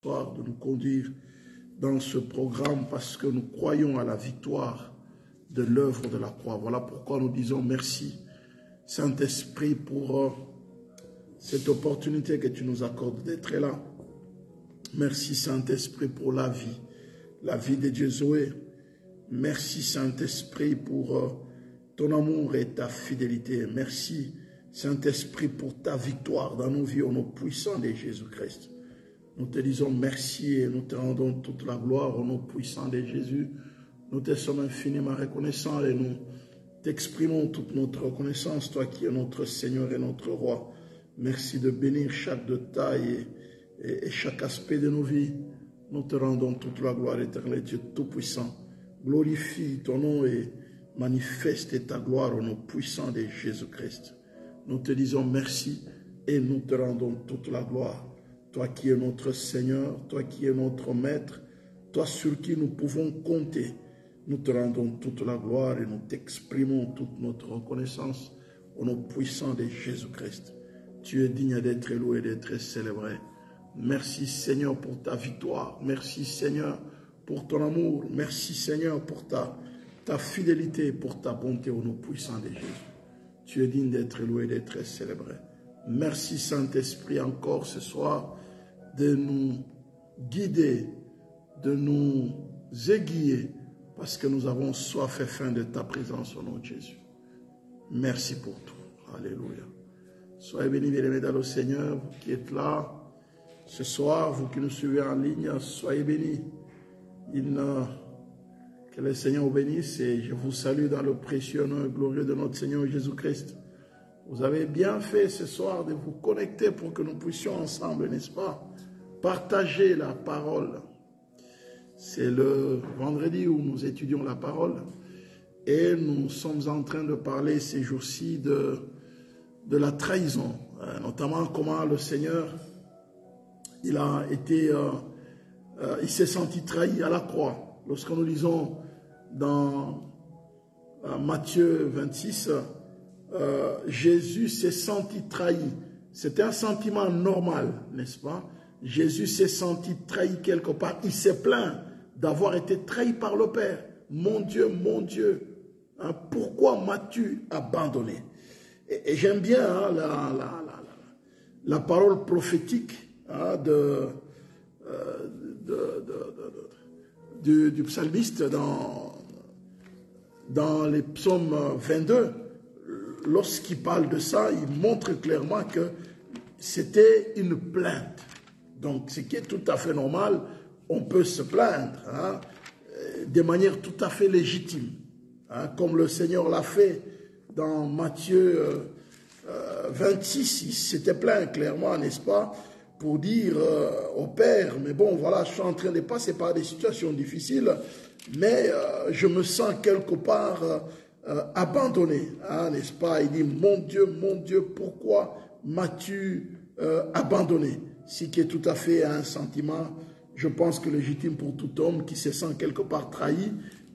de nous conduire dans ce programme parce que nous croyons à la victoire de l'œuvre de la croix. Voilà pourquoi nous disons merci, Saint-Esprit, pour cette opportunité que tu nous accordes d'être là. Merci, Saint-Esprit, pour la vie de Dieu Zoé. Merci, Saint-Esprit, pour ton amour et ta fidélité. Merci, Saint-Esprit, pour ta victoire dans nos vies au nom puissant de Jésus-Christ. Nous te disons merci et nous te rendons toute la gloire au nom puissant de Jésus. Nous te sommes infiniment reconnaissants et nous t'exprimons toute notre reconnaissance, toi qui es notre Seigneur et notre Roi. Merci de bénir chaque détail et chaque aspect de nos vies. Nous te rendons toute la gloire éternelle, Dieu Tout-Puissant. Glorifie ton nom et manifeste ta gloire au nom puissant de Jésus-Christ. Nous te disons merci et nous te rendons toute la gloire. Toi qui es notre Seigneur, toi qui es notre Maître, toi sur qui nous pouvons compter, nous te rendons toute la gloire et nous t'exprimons toute notre reconnaissance au nom puissant de Jésus-Christ. Tu es digne d'être loué et d'être célébré. Merci Seigneur pour ta victoire. Merci Seigneur pour ton amour. Merci Seigneur pour ta fidélité, pour ta bonté au nom puissant de Jésus. Tu es digne d'être loué et d'être célébré. Merci Saint-Esprit encore ce soir de nous guider, de nous aiguiller, parce que nous avons soif et faim de ta présence au nom de Jésus. Merci pour tout. Alléluia. Soyez bénis, bien-aimés dans le Seigneur, vous qui êtes là ce soir, vous qui nous suivez en ligne, soyez bénis. Que le Seigneur vous bénisse et je vous salue dans le précieux nom et glorieux de notre Seigneur Jésus-Christ. Vous avez bien fait ce soir de vous connecter pour que nous puissions ensemble, n'est-ce pas, partager la parole. C'est le vendredi où nous étudions la parole et nous sommes en train de parler ces jours-ci de la trahison, notamment comment le Seigneur, il s'est senti trahi à la croix. Lorsque nous lisons dans Matthieu 26, Jésus s'est senti trahi. C'était un sentiment normal, n'est-ce pas? Jésus s'est senti trahi quelque part. Il s'est plaint d'avoir été trahi par le Père. Mon Dieu, pourquoi m'as-tu abandonné? Et j'aime bien la parole prophétique du psalmiste dans les psaumes 22. Lorsqu'il parle de ça, il montre clairement que c'était une plainte. Donc, ce qui est tout à fait normal, on peut se plaindre de manière tout à fait légitime, comme le Seigneur l'a fait dans Matthieu 26. Il s'était plaint clairement, n'est-ce pas, pour dire au Père, mais bon, voilà, je suis en train de passer par des situations difficiles, mais je me sens quelque part abandonné, n'est-ce pas? Il dit, mon Dieu, pourquoi m'as-tu abandonné? Ce qui est tout à fait un sentiment, je pense que légitime pour tout homme qui se sent quelque part trahi.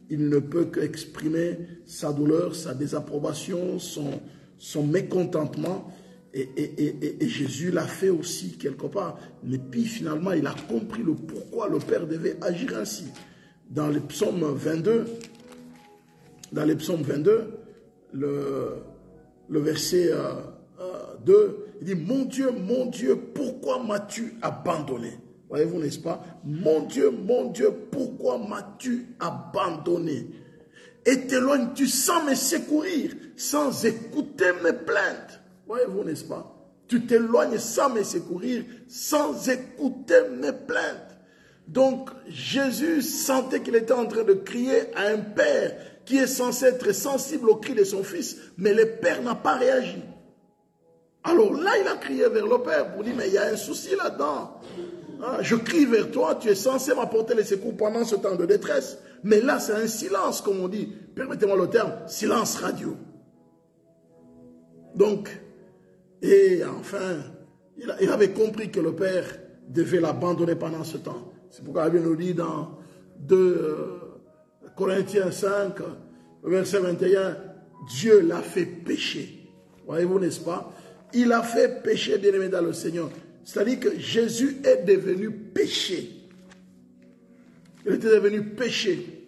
Il ne peut qu'exprimer sa douleur, sa désapprobation, son mécontentement. Et Jésus l'a fait aussi quelque part. Mais puis finalement, il a compris le pourquoi le Père devait agir ainsi. Dans les psaumes 22, le verset 2, il dit, mon Dieu, pourquoi m'as-tu abandonné? Voyez-vous, n'est-ce pas? Mon Dieu, pourquoi m'as-tu abandonné? Et t'éloignes-tu sans me secourir, sans écouter mes plaintes? Voyez-vous, n'est-ce pas? Tu t'éloignes sans me secourir, sans écouter mes plaintes. Donc, Jésus sentait qu'il était en train de crier à un père qui est censé être sensible au cri de son fils, mais le père n'a pas réagi. Alors là, il a crié vers le Père pour dire, mais il y a un souci là-dedans. Je crie vers toi, tu es censé m'apporter les secours pendant ce temps de détresse. Mais là, c'est un silence, comme on dit. Permettez-moi le terme, silence radio. Donc, et enfin, il avait compris que le Père devait l'abandonner pendant ce temps. C'est pourquoi la Bible nous dit dans 2 Corinthiens 5, verset 21, Dieu l'a fait pécher. Voyez-vous, n'est-ce pas? Il a fait pécher, bien-aimé dans le Seigneur. C'est-à-dire que Jésus est devenu péché. Il était devenu péché.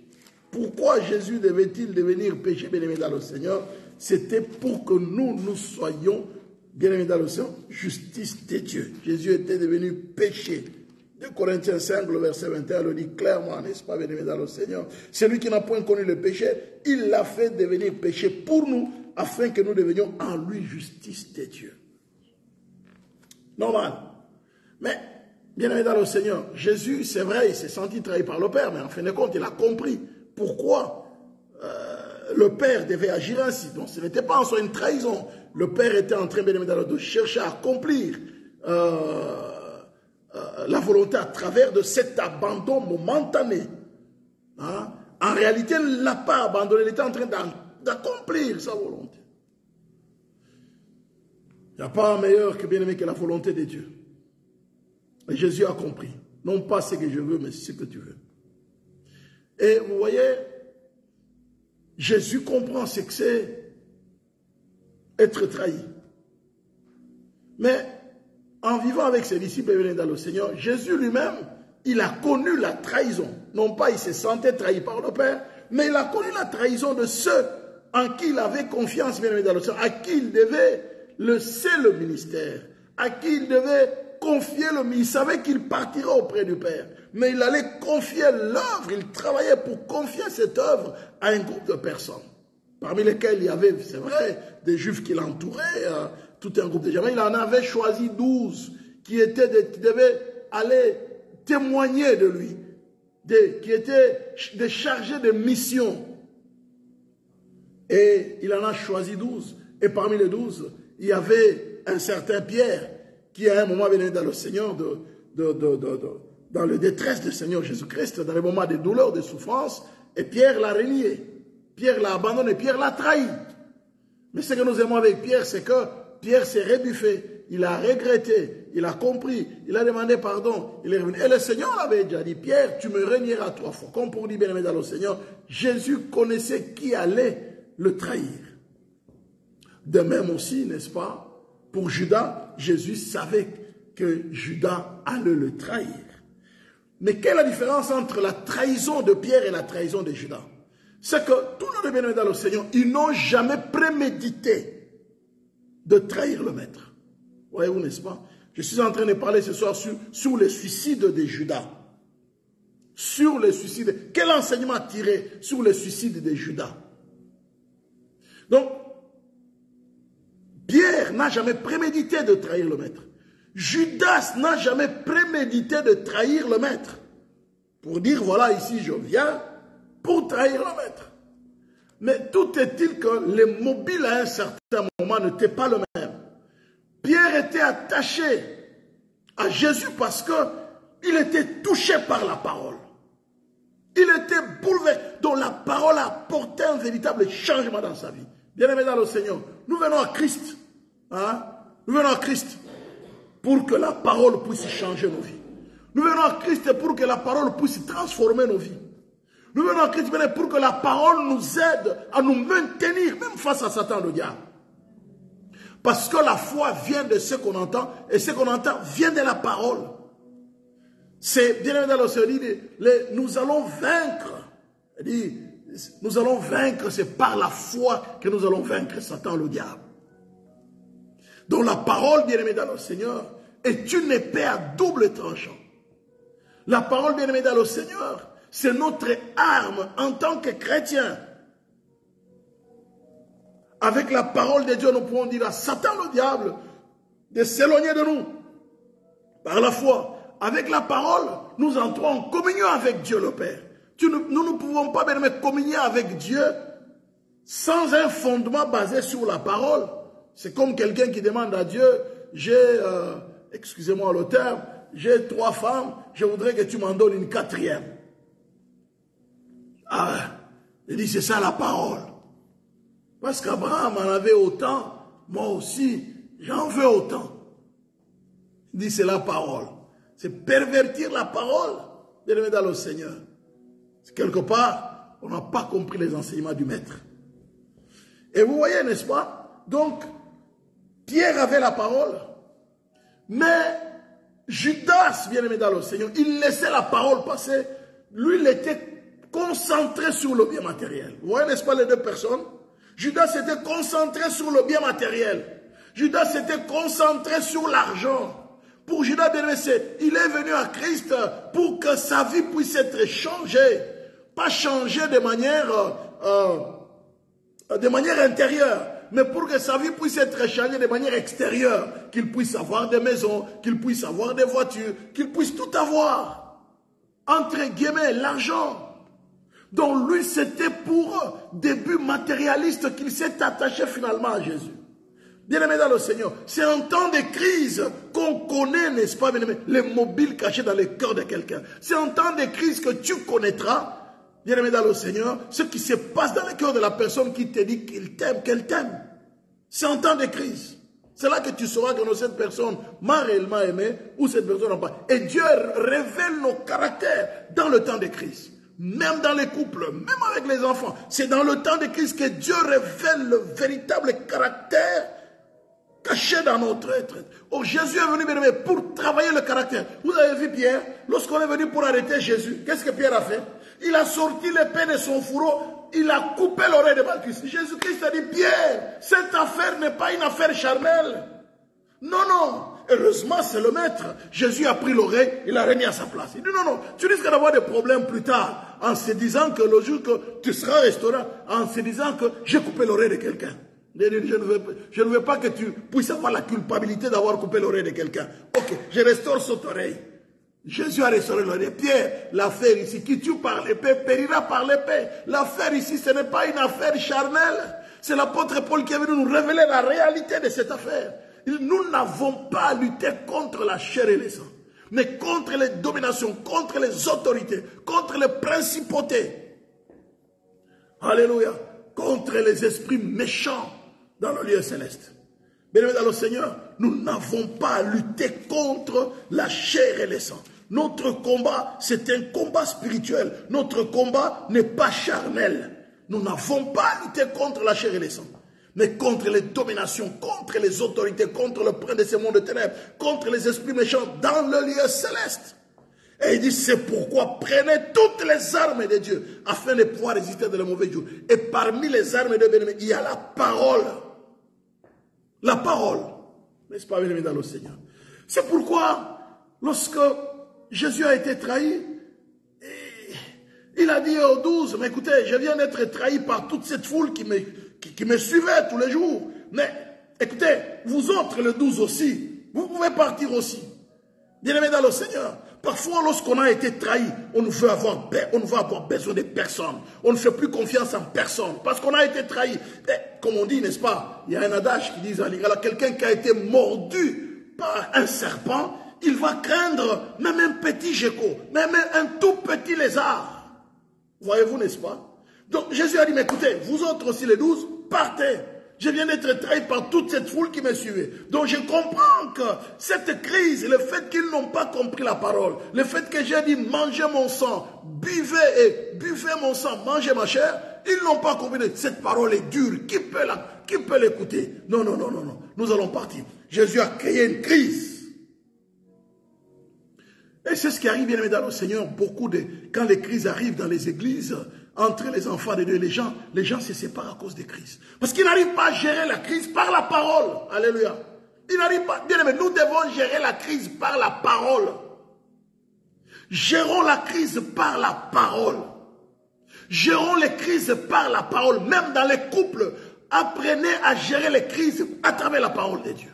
Pourquoi Jésus devait-il devenir péché, bien-aimé dans le Seigneur? C'était pour que nous soyons, bien-aimés dans le Seigneur, justice de Dieu. Jésus était devenu péché. 2 Corinthiens 5, le verset 21 le dit clairement, n'est-ce pas, bien-aimé dans le Seigneur? Celui qui n'a point connu le péché, il l'a fait devenir péché pour nous, afin que nous devenions en lui justice de Dieu. Normal. Mais, bien-aimé dans le Seigneur, Jésus, c'est vrai, il s'est senti trahi par le Père, mais en fin de compte, il a compris pourquoi le Père devait agir ainsi. Donc, ce n'était pas en soi une trahison. Le Père était en train, bien-aimé dans le Seigneur, de chercher à accomplir la volonté à travers de cet abandon momentané. Hein? En réalité, il ne l'a pas abandonné, il était en train d'accomplir sa volonté. Il n'y a pas meilleur que bien-aimé que la volonté de Dieu. Et Jésus a compris. Non pas ce que je veux, mais ce que tu veux. Et vous voyez, Jésus comprend ce que c'est être trahi. Mais en vivant avec ses disciples et dans le Seigneur, Jésus lui-même, il a connu la trahison. Non pas il se sentait trahi par le Père, mais il a connu la trahison de ceux en qui il avait confiance, bien aimé dans le Seigneur, à qui il devait laisser le ministère, à qui il devait confier le ministère. Il savait qu'il partirait auprès du Père, mais il allait confier l'œuvre, il travaillait pour confier cette œuvre à un groupe de personnes, parmi lesquels il y avait, c'est vrai, des Juifs qui l'entouraient, tout un groupe de gens. Il en avait choisi 12 qui devaient aller témoigner de lui, qui étaient des chargés de mission. Et il en a choisi 12. Et parmi les 12, il y avait un certain Pierre qui à un moment venu dans le Seigneur, dans le détresse du Seigneur Jésus-Christ, dans les moments de douleur, de souffrance, et Pierre l'a renié. Pierre l'a abandonné, Pierre l'a trahi. Mais ce que nous aimons avec Pierre, c'est que Pierre s'est rebuffé, il a regretté, il a compris, il a demandé pardon, il est revenu. Et le Seigneur l'avait déjà dit, Pierre, tu me renieras 3 fois. Comme pour dire, bien aimé dans le Seigneur, Jésus connaissait qui allait le trahir. De même aussi, n'est-ce pas, pour Judas, Jésus savait que Judas allait le trahir. Mais quelle est la différence entre la trahison de Pierre et la trahison de Judas? C'est que tous nos bien-aimés dans le Seigneur, ils n'ont jamais prémédité de trahir le maître. Voyez-vous, n'est-ce pas? Je suis en train de parler ce soir sur le suicide de Judas. Sur le suicide. Quel enseignement tirer sur le suicide de Judas? Donc, Pierre n'a jamais prémédité de trahir le maître. Judas n'a jamais prémédité de trahir le maître. Pour dire, voilà, ici je viens pour trahir le maître. Mais tout est-il que les mobiles à un certain moment n'étaient pas le même. Pierre était attaché à Jésus parce qu'il était touché par la parole. Il était bouleversé. Donc la parole a apporté un véritable changement dans sa vie. Bien-aimés dans le Seigneur, nous venons à Christ. Hein? Nous venons à Christ pour que la parole puisse changer nos vies. Nous venons à Christ pour que la parole puisse transformer nos vies. Nous venons à Christ pour que la parole nous aide à nous maintenir, même face à Satan, le diable. Parce que la foi vient de ce qu'on entend, et ce qu'on entend vient de la parole. C'est bien dans le Seigneur, nous allons vaincre. Nous allons vaincre, c'est par la foi que nous allons vaincre Satan, le diable. Donc la parole, bien-aimé dans le Seigneur, est une épée à double tranchant. La parole, bien-aimé dans le Seigneur, c'est notre arme en tant que chrétiens. Avec la parole de Dieu, nous pouvons dire à Satan, le diable, de s'éloigner de nous. Par la foi. Avec la parole, nous entrons en communion avec Dieu le Père. Nous ne pouvons pas bien communier avec Dieu sans un fondement basé sur la parole. C'est comme quelqu'un qui demande à Dieu, excusez-moi le terme, j'ai 3 femmes, je voudrais que tu m'en donnes une 4e. Ah, il dit c'est ça la parole. Parce qu'Abraham en avait autant, moi aussi, j'en veux autant. Il dit c'est la parole. C'est pervertir la parole, bien-aimé dans le Seigneur. Quelque part, on n'a pas compris les enseignements du maître. Et vous voyez, n'est-ce pas? Donc, Pierre avait la parole, mais Judas, bien-aimé dans le Seigneur, il laissait la parole passer. Lui, il était concentré sur le bien matériel. Vous voyez, n'est-ce pas, les deux personnes? Judas était concentré sur le bien matériel. Judas était concentré sur l'argent. Pour Judas, bien-aimé, il est venu à Christ pour que sa vie puisse être changée. Pas changée de manière intérieure, mais pour que sa vie puisse être changée de manière extérieure, qu'il puisse avoir des maisons, qu'il puisse avoir des voitures, qu'il puisse tout avoir. Entre guillemets, l'argent. Donc lui, c'était pour des buts matérialistes qu'il s'est attaché finalement à Jésus. Bien-aimé dans le Seigneur, c'est en temps de crise qu'on connaît, n'est-ce pas, bien-aimé, les mobiles cachés dans le cœur de quelqu'un. C'est en temps de crise que tu connaîtras, bien-aimé dans le Seigneur, ce qui se passe dans le cœur de la personne qui te dit qu'il t'aime, qu'elle t'aime. C'est en temps de crise. C'est là que tu sauras que cette personne m'a réellement aimé ou cette personne n'a pas. Et Dieu révèle nos caractères dans le temps de crise. Même dans les couples, même avec les enfants. C'est dans le temps de crise que Dieu révèle le véritable caractère caché dans notre être. Oh, Jésus est venu, bien aimé, pour travailler le caractère. Vous avez vu Pierre, lorsqu'on est venu pour arrêter Jésus, qu'est-ce que Pierre a fait? Il a sorti l'épée de son fourreau, il a coupé l'oreille de Malchus. Jésus-Christ a dit, Pierre, cette affaire n'est pas une affaire charnelle. Non, non. Heureusement, c'est le maître. Jésus a pris l'oreille, il l'a remis à sa place. Il dit, non, non, tu risques d'avoir des problèmes plus tard, en se disant que le jour que tu seras restaurant, en se disant que j'ai coupé l'oreille de quelqu'un. Je ne veux pas que tu puisses avoir la culpabilité d'avoir coupé l'oreille de quelqu'un. Ok, je restaure cette oreille. Jésus a restauré l'oreille. Pierre, l'affaire ici, qui tue par l'épée, périra par l'épée. L'affaire ici, ce n'est pas une affaire charnelle. C'est l'apôtre Paul qui est venu nous révéler la réalité de cette affaire. Nous n'avons pas à lutter contre la chair et le sang, mais contre les dominations, contre les autorités, contre les principautés. Alléluia. Contre les esprits méchants dans le lieu céleste. Bien-aimés dans le Seigneur, nous n'avons pas à lutter contre la chair et le sang. Notre combat, c'est un combat spirituel. Notre combat n'est pas charnel. Nous n'avons pas à lutter contre la chair et le sang, mais contre les dominations, contre les autorités, contre le prince de ce monde de ténèbres, contre les esprits méchants dans le lieu céleste. Et il dit, c'est pourquoi prenez toutes les armes de Dieu, afin de pouvoir résister dans les mauvais jours. Et parmi les armes de Dieu, il y a la parole. La parole. N'est-ce pas, bien-aimé dans le Seigneur? C'est pourquoi, lorsque Jésus a été trahi, il a dit aux 12, mais écoutez, je viens d'être trahi par toute cette foule qui me suivait tous les jours. Mais écoutez, vous autres, les 12 aussi, vous pouvez partir aussi. Bien-aimés dans le Seigneur, parfois lorsqu'on a été trahi, on veut avoir besoin de personne. On ne fait plus confiance en personne parce qu'on a été trahi. Et, comme on dit, n'est-ce pas, il y a un adage qui dit, quelqu'un qui a été mordu par un serpent, il va craindre même un petit gecko, même un tout petit lézard. Voyez-vous, n'est-ce pas? Donc Jésus a dit, mais écoutez, vous autres aussi les 12, partez. Je viens d'être trahi par toute cette foule qui me suivait. Donc je comprends que cette crise, le fait qu'ils n'ont pas compris la parole, le fait que j'ai dit mangez mon sang, buvez mon sang, mangez ma chair, ils n'ont pas compris. Cette parole est dure. Qui peut l'écouter? Non, non, non, non, non. Nous allons partir. Jésus a créé une crise. Et c'est ce qui arrive, bien aimé dans le Seigneur, quand les crises arrivent dans les églises, entre les enfants de Dieu, les gens se séparent à cause des crises. Parce qu'ils n'arrivent pas à gérer la crise par la parole. Alléluia. Ils n'arrivent pas. Bien aimé, nous devons gérer la crise par la parole. Gérons la crise par la parole. Gérons les crises par la parole. Même dans les couples, apprenez à gérer les crises à travers la parole de Dieu.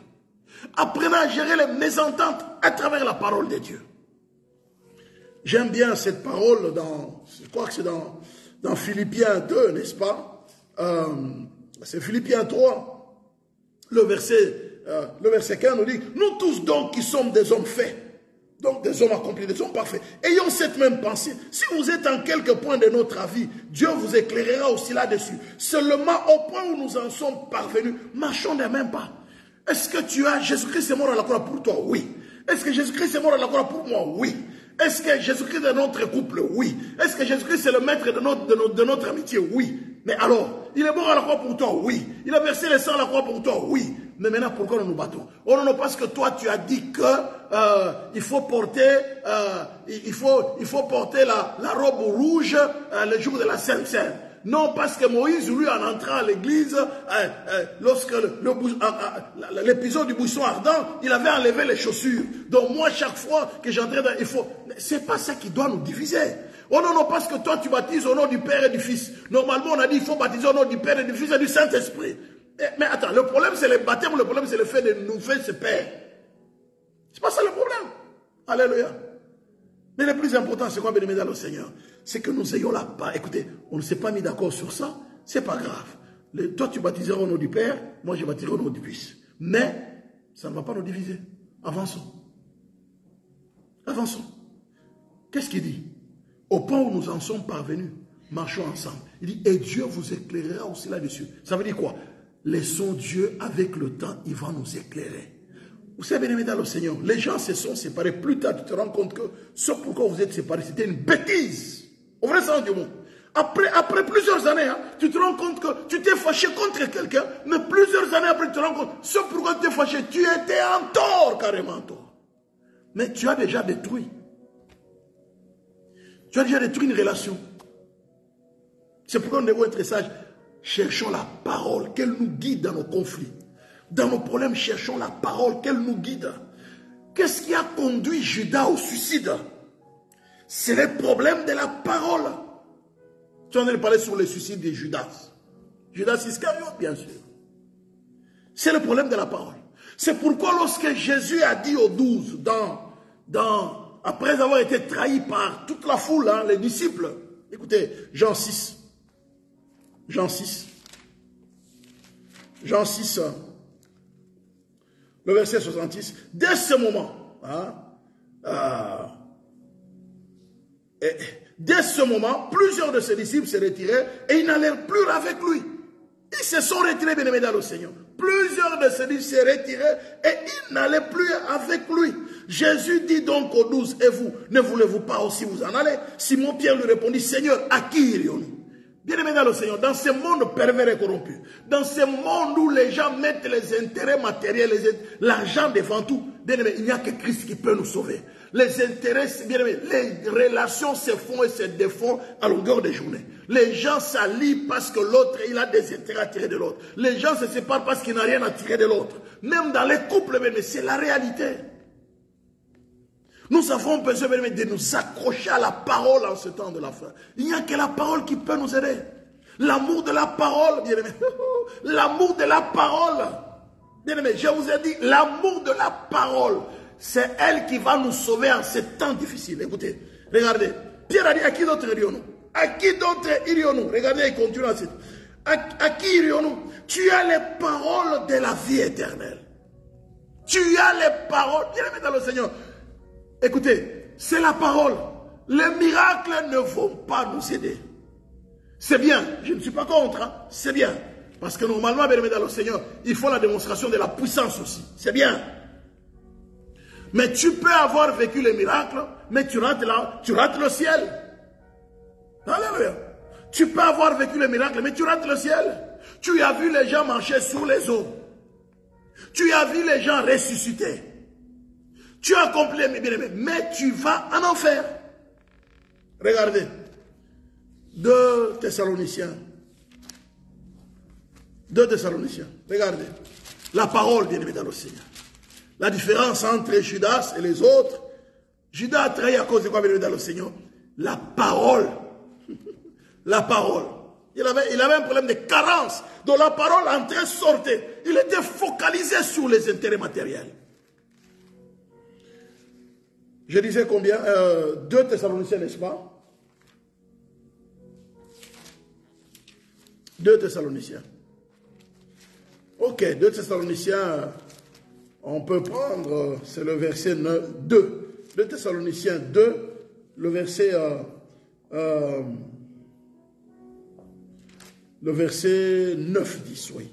Apprenez à gérer les mésententes à travers la parole de Dieu. J'aime bien cette parole je crois que c'est dans Philippiens 2, n'est-ce pas? C'est Philippiens 3, le verset 15 nous dit, nous tous donc qui sommes des hommes faits, donc des hommes accomplis, des hommes parfaits, ayons cette même pensée. Si vous êtes en quelque point de notre avis, Dieu vous éclairera aussi là-dessus. Seulement au point où nous en sommes parvenus, marchons des mêmes pas. Est-ce que Jésus-Christ est mort à la croix pour toi? Oui. Est-ce que Jésus-Christ est mort à la croix pour moi? Oui. Est-ce que Jésus-Christ est notre couple? Oui. Est-ce que Jésus-Christ est le maître de notre amitié? Oui. Mais alors, il est mort à la croix pour toi? Oui. Il a versé le sang à la croix pour toi? Oui. Mais maintenant, pourquoi nous nous battons? Oh non, non, parce que toi, tu as dit que il faut porter la robe rouge le jour de la Sainte Seine. Non, parce que Moïse, lui, en entrant à l'église, lorsque l'épisode du buisson ardent, il avait enlevé les chaussures. Donc moi, chaque fois que j'entrais dans... C'est pas ça qui doit nous diviser. Oh non, non, parce que toi, tu baptises au nom du Père et du Fils. Normalement, on a dit qu'il faut baptiser au nom du Père et du Fils et du Saint-Esprit. Mais attends, le problème, c'est le baptême, le problème, c'est le fait de nous faire ce Père. C'est pas ça le problème. Alléluia. Mais le plus important, c'est quoi, bien-aimé dans le Seigneur? C'est que nous ayons la part. Écoutez, on ne s'est pas mis d'accord sur ça, c'est pas grave. Toi, tu baptiseras au nom du Père, moi, je baptiserai au nom du Fils. Mais, ça ne va pas nous diviser. Avançons. Avançons. Qu'est-ce qu'il dit? Au point où nous en sommes parvenus, marchons ensemble. Il dit, et Dieu vous éclairera aussi là-dessus. Ça veut dire quoi? Laissons Dieu avec le temps, il va nous éclairer. Vous savez, bien-aimé dans le Seigneur, les gens se sont séparés. Plus tard, tu te rends compte que ce pourquoi vous êtes séparés, c'était une bêtise. Au vrai sens du mot. Après plusieurs années, hein, tu te rends compte que tu t'es fâché contre quelqu'un, mais plusieurs années après, tu te rends compte, ce pourquoi tu t'es fâché, tu étais en tort, carrément en tort. Mais tu as déjà détruit. Tu as déjà détruit une relation. C'est pourquoi nous devons être sages. Cherchons la parole, qu'elle nous guide dans nos conflits. Dans nos problèmes, cherchons la parole, qu'elle nous guide. Qu'est-ce qui a conduit Judas au suicide? C'est le problème de la parole. Tu en as parlé sur le suicide de Judas. Judas Iscariote, bien sûr. C'est le problème de la parole. C'est pourquoi lorsque Jésus a dit aux 12, après avoir été trahi par toute la foule, hein, les disciples, écoutez, Jean 6, le verset 66, dès ce moment, dès ce moment, plusieurs de ses disciples se retiraient et ils n'allèrent plus avec lui. Ils se sont retirés, bien-aimés dans le Seigneur. Plusieurs de ses disciples se retiraient et ils n'allaient plus avec lui. Jésus dit donc aux 12, et vous, ne voulez-vous pas aussi vous en aller? Simon-Pierre lui répondit, Seigneur, à qui irions-nous? Bien-aimés dans le Seigneur, dans ce monde pervers et corrompu, dans ce monde où les gens mettent les intérêts matériels, l'argent devant tout, bien-aimés, il n'y a que Christ qui peut nous sauver. Les intérêts, bien-aimés, les relations se font et se défont à longueur de journée. Les gens s'allient parce que l'autre, il a des intérêts à tirer de l'autre. Les gens se séparent parce qu'il n'a rien à tirer de l'autre. Même dans les couples, bien-aimés, c'est la réalité. Nous avons besoin de nous accrocher à la parole en ce temps de la fin. Il n'y a que la parole qui peut nous aider. L'amour de la parole, bien aimé. L'amour de la parole. Bien aimé, je vous ai dit, l'amour de la parole, c'est elle qui va nous sauver en ces temps difficiles. Écoutez, regardez. Pierre a dit, à qui d'autre irions-nous? À qui d'autre irions-nous? Regardez, il continue ensuite. À qui irions-nous? Tu as les paroles de la vie éternelle. Tu as les paroles. Bien aimé dans le Seigneur. Écoutez, c'est la parole. Les miracles ne vont pas nous aider. C'est bien, je ne suis pas contre, hein? C'est bien. Parce que normalement, bien aimé dans le Seigneur, il faut la démonstration de la puissance aussi. C'est bien. Mais tu peux avoir vécu les miracles, mais tu rates le ciel. Alléluia. Tu peux avoir vécu les miracles, mais tu rates le ciel. Tu as vu les gens marcher sur les eaux. Tu as vu les gens ressusciter. Tu as accompli mes bien-aimés, mais tu vas en enfer. Regardez. 2 Thessaloniciens. Regardez. La parole, bien-aimé dans le Seigneur. La différence entre Judas et les autres. Judas a trahi à cause de quoi, bien-aimé dans le Seigneur? La parole. La parole. Il avait un problème de carence. Donc la parole entrait, sortait. Il était focalisé sur les intérêts matériels. Je disais combien? 2 Thessaloniciens, n'est-ce pas? 2 Thessaloniciens. Ok, 2 Thessaloniciens, on peut prendre, c'est le verset 2. 2 Thessaloniciens 2, le verset 9-10, oui.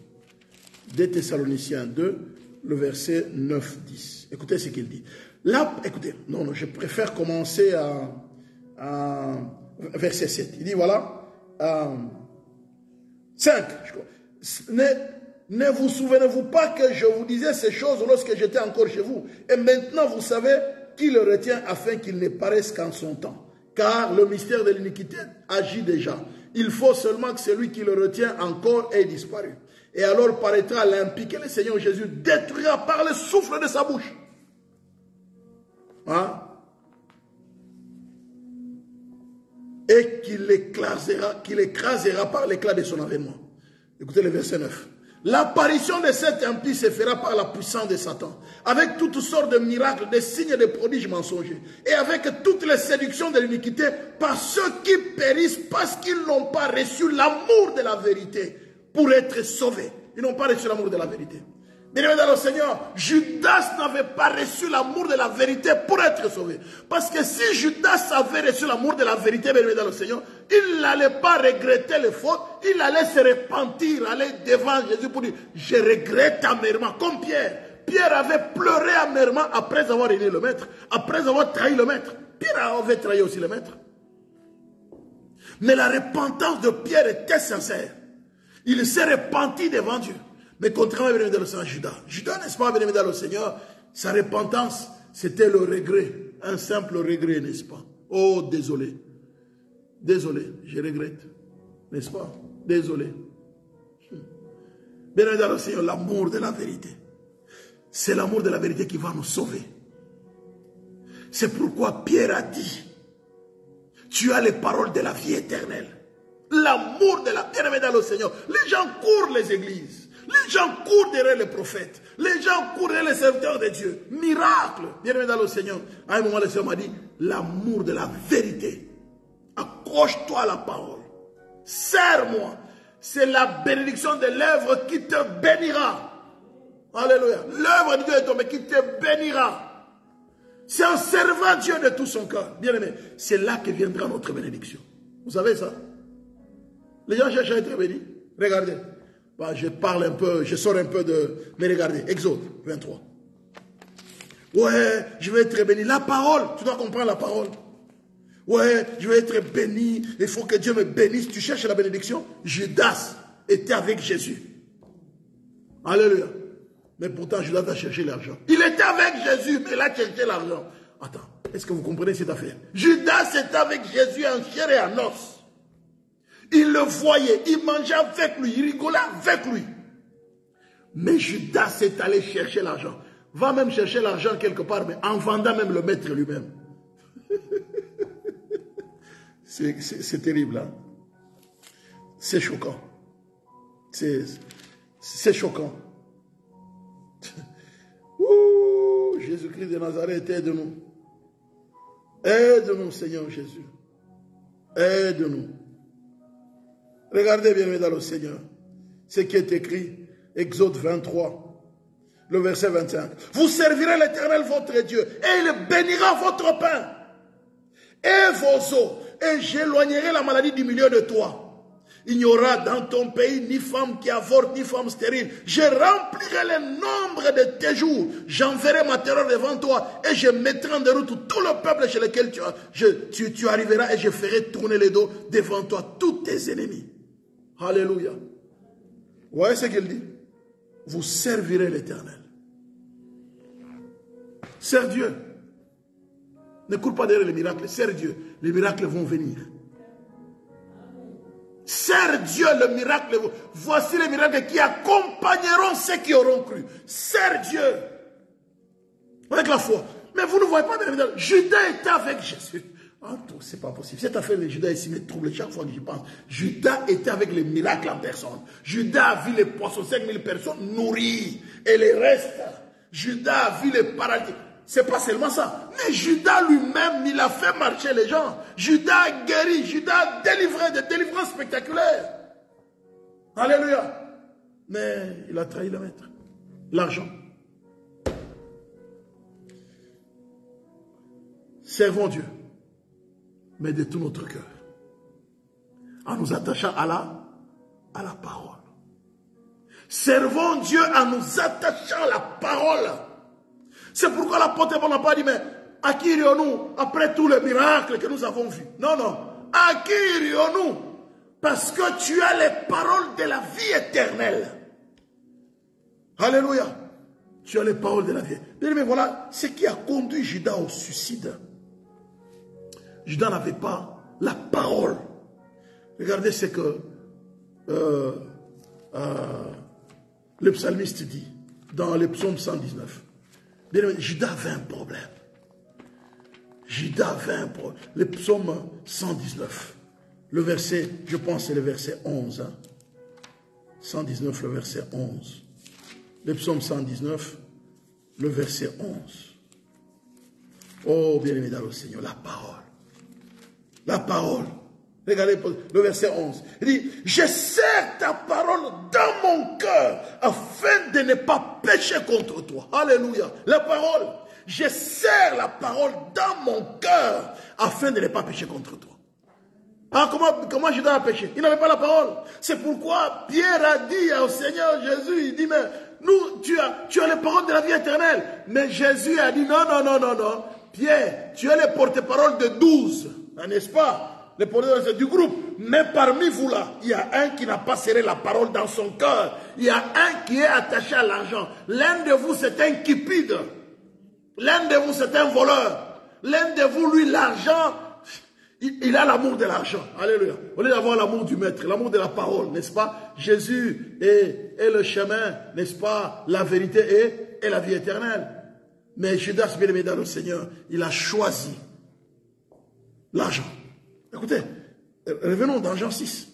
2 Thessaloniciens 2, le verset 9-10. Écoutez ce qu'il dit. Là, écoutez, non, je préfère commencer à verset 7. Il dit, voilà, 5, je crois. ne vous souvenez-vous pas que je vous disais ces choses lorsque j'étais encore chez vous? Et maintenant vous savez qui le retient afin qu'il ne paraisse qu'en son temps. Car le mystère de l'iniquité agit déjà. Il faut seulement que celui qui le retient encore ait disparu. Et alors paraîtra limpide que le Seigneur Jésus détruira par le souffle de sa bouche. Hein? Et qu'il écrasera par l'éclat de son avènement. Écoutez le verset 9. L'apparition de cet impie se fera par la puissance de Satan, avec toutes sortes de miracles, de signes et de prodiges mensongers, et avec toutes les séductions de l'iniquité par ceux qui périssent parce qu'ils n'ont pas reçu l'amour de la vérité pour être sauvés. Ils n'ont pas reçu l'amour de la vérité. Bien-aimés dans le Seigneur, Judas n'avait pas reçu l'amour de la vérité pour être sauvé. Parce que si Judas avait reçu l'amour de la vérité, bien-aimés dans le Seigneur, il n'allait pas regretter les fautes, il allait se repentir, aller devant Jésus pour dire, je regrette amèrement, comme Pierre. Pierre avait pleuré amèrement après avoir aimé le maître, après avoir trahi le maître. Pierre avait trahi aussi le maître. Mais la repentance de Pierre était sincère. Il s'est repenti devant Dieu. Mais contrairement à bien-aimé dans le Seigneur, Judas, n'est-ce pas, bien-aimé dans le Seigneur, sa repentance, c'était le regret, un simple regret, n'est-ce pas? Oh, désolé, je regrette, n'est-ce pas? Désolé. Bien-aimé dans le Seigneur, l'amour de la vérité, c'est l'amour de la vérité qui va nous sauver. C'est pourquoi Pierre a dit, tu as les paroles de la vie éternelle. L'amour de la bien-aimé dans le Seigneur. Les gens courent les églises. Les gens courent derrière les prophètes. Les gens courent derrière les serviteurs de Dieu. Miracle. Bien-aimé dans le Seigneur. À un moment, le Seigneur m'a dit, l'amour de la vérité. Accroche-toi à la parole. Serre-moi. C'est la bénédiction de l'œuvre qui te bénira. Alléluia. L'œuvre de Dieu est tombée qui te bénira. C'est en servant Dieu de tout son cœur. Bien-aimé, c'est là que viendra notre bénédiction. Vous savez ça? Les gens cherchent à être bénis. Regardez. Bah, je parle un peu, je sors un peu de... Mais regardez, Exode 23. Ouais, je vais être béni. La parole, tu dois comprendre la parole. Ouais, je vais être béni. Il faut que Dieu me bénisse. Tu cherches la bénédiction. Judas était avec Jésus. Alléluia. Mais pourtant, Judas a cherché l'argent. Il était avec Jésus, mais il a cherché l'argent. Attends, est-ce que vous comprenez cette affaire? Judas était avec Jésus en chair et en os. Il le voyait, il mangeait avec lui, il rigolait avec lui. Mais Judas est allé chercher l'argent. Va même chercher l'argent quelque part, mais en vendant même le maître lui-même. C'est terrible, hein? C'est choquant. C'est choquant. Ouh, Jésus-Christ de Nazareth, aide-nous. Aide-nous, Seigneur Jésus. Aide-nous. Regardez bien dans le Seigneur. Ce qui est écrit, Exode 23, le verset 25. Vous servirez l'Éternel votre Dieu, et il bénira votre pain et vos eaux, et j'éloignerai la maladie du milieu de toi. Il n'y aura dans ton pays ni femme qui avorte, ni femme stérile. Je remplirai le nombre de tes jours. J'enverrai ma terreur devant toi et je mettrai en déroute tout le peuple chez lequel tu arriveras et je ferai tourner les dos devant toi tous tes ennemis. Alléluia. Vous voyez ce qu'il dit? Vous servirez l'Éternel. Sers Dieu. Ne cours pas derrière les miracles. Sers Dieu. Les miracles vont venir. Sers Dieu, le miracle. Voici les miracles qui accompagneront ceux qui auront cru. Sers Dieu. Avec la foi. Mais vous ne voyez pas, bien Judas était avec Jésus. Ah, c'est pas possible. Cette affaire de Judas ici me trouble chaque fois que j'y pense. Judas était avec les miracles en personne. Judas a vu les poissons, 5000 personnes nourries. Et les restes. Judas a vu les paralytiques. C'est pas seulement ça. Mais Judas lui-même, il a fait marcher les gens. Judas a guéri. Judas a délivré des délivrances spectaculaires. Alléluia. Mais il a trahi le maître. L'argent. Servons Dieu. Mais de tout notre cœur. En nous attachant à la parole. Servons Dieu en nous attachant à la parole. C'est pourquoi l'apôtre Paul n'a pas dit, mais à qui irions-nous après tous les miracles que nous avons vus? Non, non. À qui irions-nous? Parce que tu as les paroles de la vie éternelle. Alléluia. Tu as les paroles de la vie. Mais voilà ce qui a conduit Judas au suicide. Judas n'avait pas la parole. Regardez ce que le psalmiste dit dans le psaume 119. Judas avait un problème. Judas avait un problème. Le psaume 119. Le verset, je pense c'est le verset 11. Hein. 119, le verset 11. Le psaume 119, le verset 11. Oh, bien-aimé dans le Seigneur, la parole. La parole. Regardez le verset 11. Il dit, je serre ta parole dans mon cœur afin de ne pas pécher contre toi. Alléluia. La parole. Je serre la parole dans mon cœur afin de ne pas pécher contre toi. Ah, comment Judas a péché? Il n'avait pas la parole. C'est pourquoi Pierre a dit au Seigneur Jésus, il dit, mais nous, tu as les paroles de la vie éternelle. Mais Jésus a dit, non. Pierre, tu es le porte-parole de 12, n'est-ce pas? Le porte-parole du groupe. Mais parmi vous là, il y a un qui n'a pas serré la parole dans son cœur. Il y a un qui est attaché à l'argent. L'un de vous, c'est un cupide. L'un de vous, c'est un voleur. L'un de vous, lui, l'argent, il a l'amour de l'argent. Alléluia. Au lieu d'avoir l'amour du maître, l'amour de la parole, n'est-ce pas? Jésus est le chemin, n'est-ce pas? La vérité et la vie éternelle. Mais Judas, bien aimé dans le Seigneur, il a choisi l'argent. Écoutez, revenons dans Jean 6.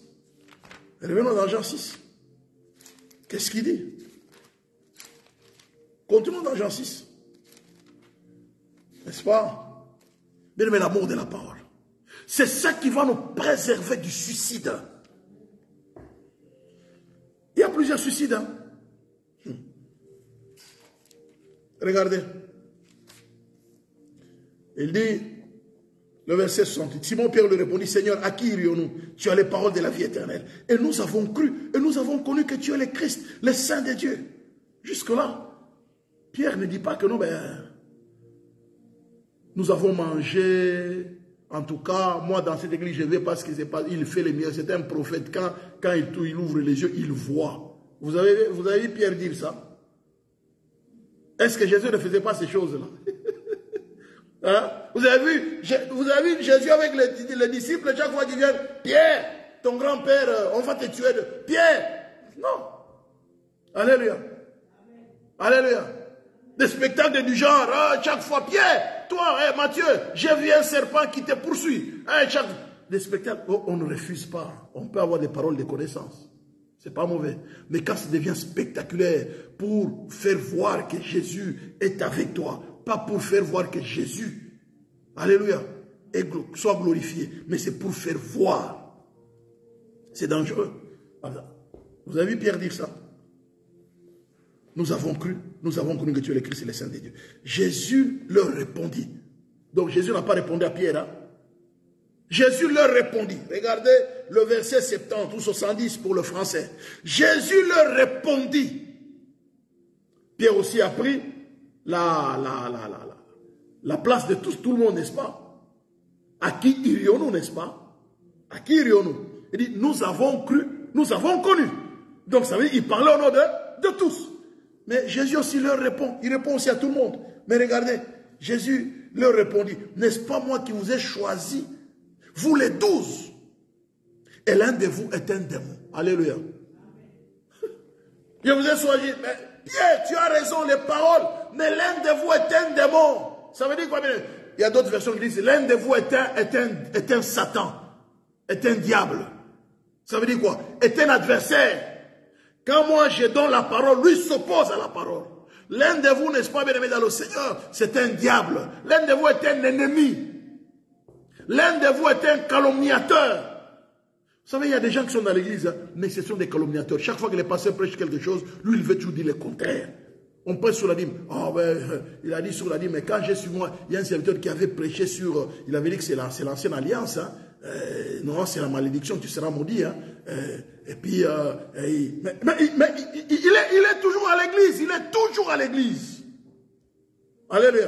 Revenons dans Jean 6. Qu'est-ce qu'il dit? Continuons dans Jean 6. N'est-ce pas? Bien aimé, l'amour de la parole. C'est ça qui va nous préserver du suicide. Il y a plusieurs suicides. Hein? Regardez. Il dit, le verset 68, Simon-Pierre lui répondit, Seigneur, à qui irions-nous? Tu as les paroles de la vie éternelle. Et nous avons cru, et nous avons connu que tu es le Christ, le Saint de Dieu. Jusque-là, Pierre ne dit pas que non, nous avons mangé. En tout cas, moi, dans cette église, je vais parce qu'il fait les miracles. C'est un prophète. Quand il ouvre les yeux, il voit. Vous avez vu Pierre dire ça? Est-ce que Jésus ne faisait pas ces choses-là? Hein? Vous avez vu Jésus avec les disciples, chaque fois qu'ils viennent, Pierre, ton grand-père, on va te tuer. Pierre! Non. Alléluia. Alléluia. Des spectacles du genre, chaque fois, Pierre, toi, Matthieu, j'ai vu un serpent qui te poursuit. Des spectacles, on ne refuse pas. On peut avoir des paroles de connaissance. C'est pas mauvais. Mais quand ça devient spectaculaire, pour faire voir que Jésus est avec toi, pas pour faire voir que Jésus, alléluia, soit glorifié, mais c'est pour faire voir. C'est dangereux. Vous avez vu Pierre dire ça? Nous avons cru que tu es le Christ et le Saint de Dieu. Jésus leur répondit. Donc Jésus n'a pas répondu à Pierre. Hein? Jésus leur répondit. Regardez le verset 70 ou 70 pour le français. Jésus leur répondit. Pierre aussi a pris la place de tout le monde, n'est-ce pas? À qui irions-nous, n'est-ce pas? À qui irions-nous? Il dit, nous avons cru, nous avons connu. Donc ça veut dire, il parlait au nom de tous. Mais Jésus aussi leur répond. Il répond aussi à tout le monde. Mais regardez, Jésus leur répondit, n'est-ce pas moi qui vous ai choisi, vous les 12, et l'un de vous est un démon. Alléluia. Je vous ai choisi. Mais Pierre, tu as raison, les paroles, mais l'un de vous est un démon. Ça veut dire quoi? Il y a d'autres versions qui disent, l'un de vous est un Satan, est un diable. Ça veut dire quoi? Est un adversaire. Quand moi je donne la parole, lui s'oppose à la parole. L'un de vous, n'est-ce pas, bien aimé dans le Seigneur, c'est un diable. L'un de vous est un ennemi. L'un de vous est un calomniateur. Vous savez, il y a des gens qui sont dans l'église, hein, mais ce sont des calomniateurs. Chaque fois que les pasteurs prêchent quelque chose, lui, il veut toujours dire le contraire. On prêche sur la dîme. Oh, il a dit sur la dîme, mais quand j'ai su moi, il y a un serviteur qui avait prêché sur, il avait dit que c'est l'ancienne alliance. Hein. Non, c'est la malédiction, tu seras maudit. Hein. Et puis, mais il est toujours à l'église. Il est toujours à l'église. Alléluia.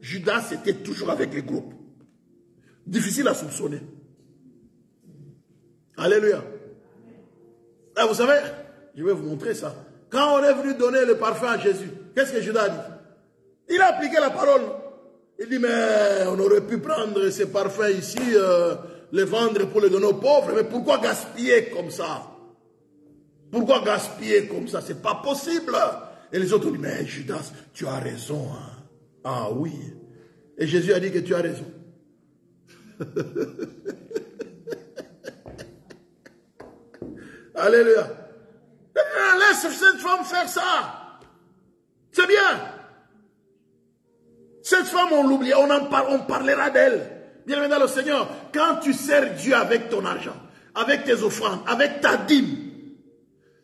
Judas était toujours avec les groupes. Difficile à soupçonner. Alléluia. Ah, vous savez, je vais vous montrer ça. Quand on est venu donner le parfum à Jésus, qu'est-ce que Judas a dit? Il a appliqué la parole. Il dit, mais on aurait pu prendre ces parfums ici, les vendre pour les donner aux pauvres. Mais pourquoi gaspiller comme ça? Pourquoi gaspiller comme ça? C'est pas possible. Et les autres ont dit, mais Judas, tu as raison. Hein. Ah oui. Et Jésus a dit que tu as raison. Alléluia. Laisse cette femme faire ça. C'est bien. Cette femme, on l'oublie, on parlera d'elle. Bien-aimé dans le Seigneur, quand tu sers Dieu avec ton argent, avec tes offrandes, avec ta dîme,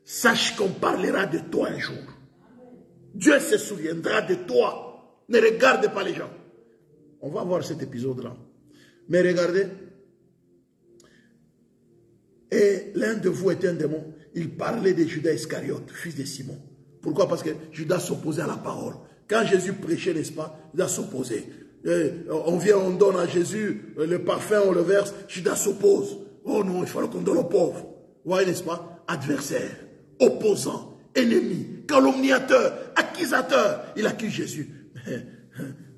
sache qu'on parlera de toi un jour. Dieu se souviendra de toi. Ne regarde pas les gens. On va voir cet épisode-là. Mais regardez. Et l'un de vous était un démon. Il parlait de Judas Iscariote, fils de Simon. Pourquoi? Parce que Judas s'opposait à la parole. Quand Jésus prêchait, n'est-ce pas, Judas s'opposait. On vient, on donne à Jésus le parfum, on le verse, Judas s'oppose. Oh non, il fallait qu'on donne aux pauvres. Vous voyez, n'est-ce pas? Adversaire, opposant, ennemi, calomniateur, accusateur. Il accuse Jésus.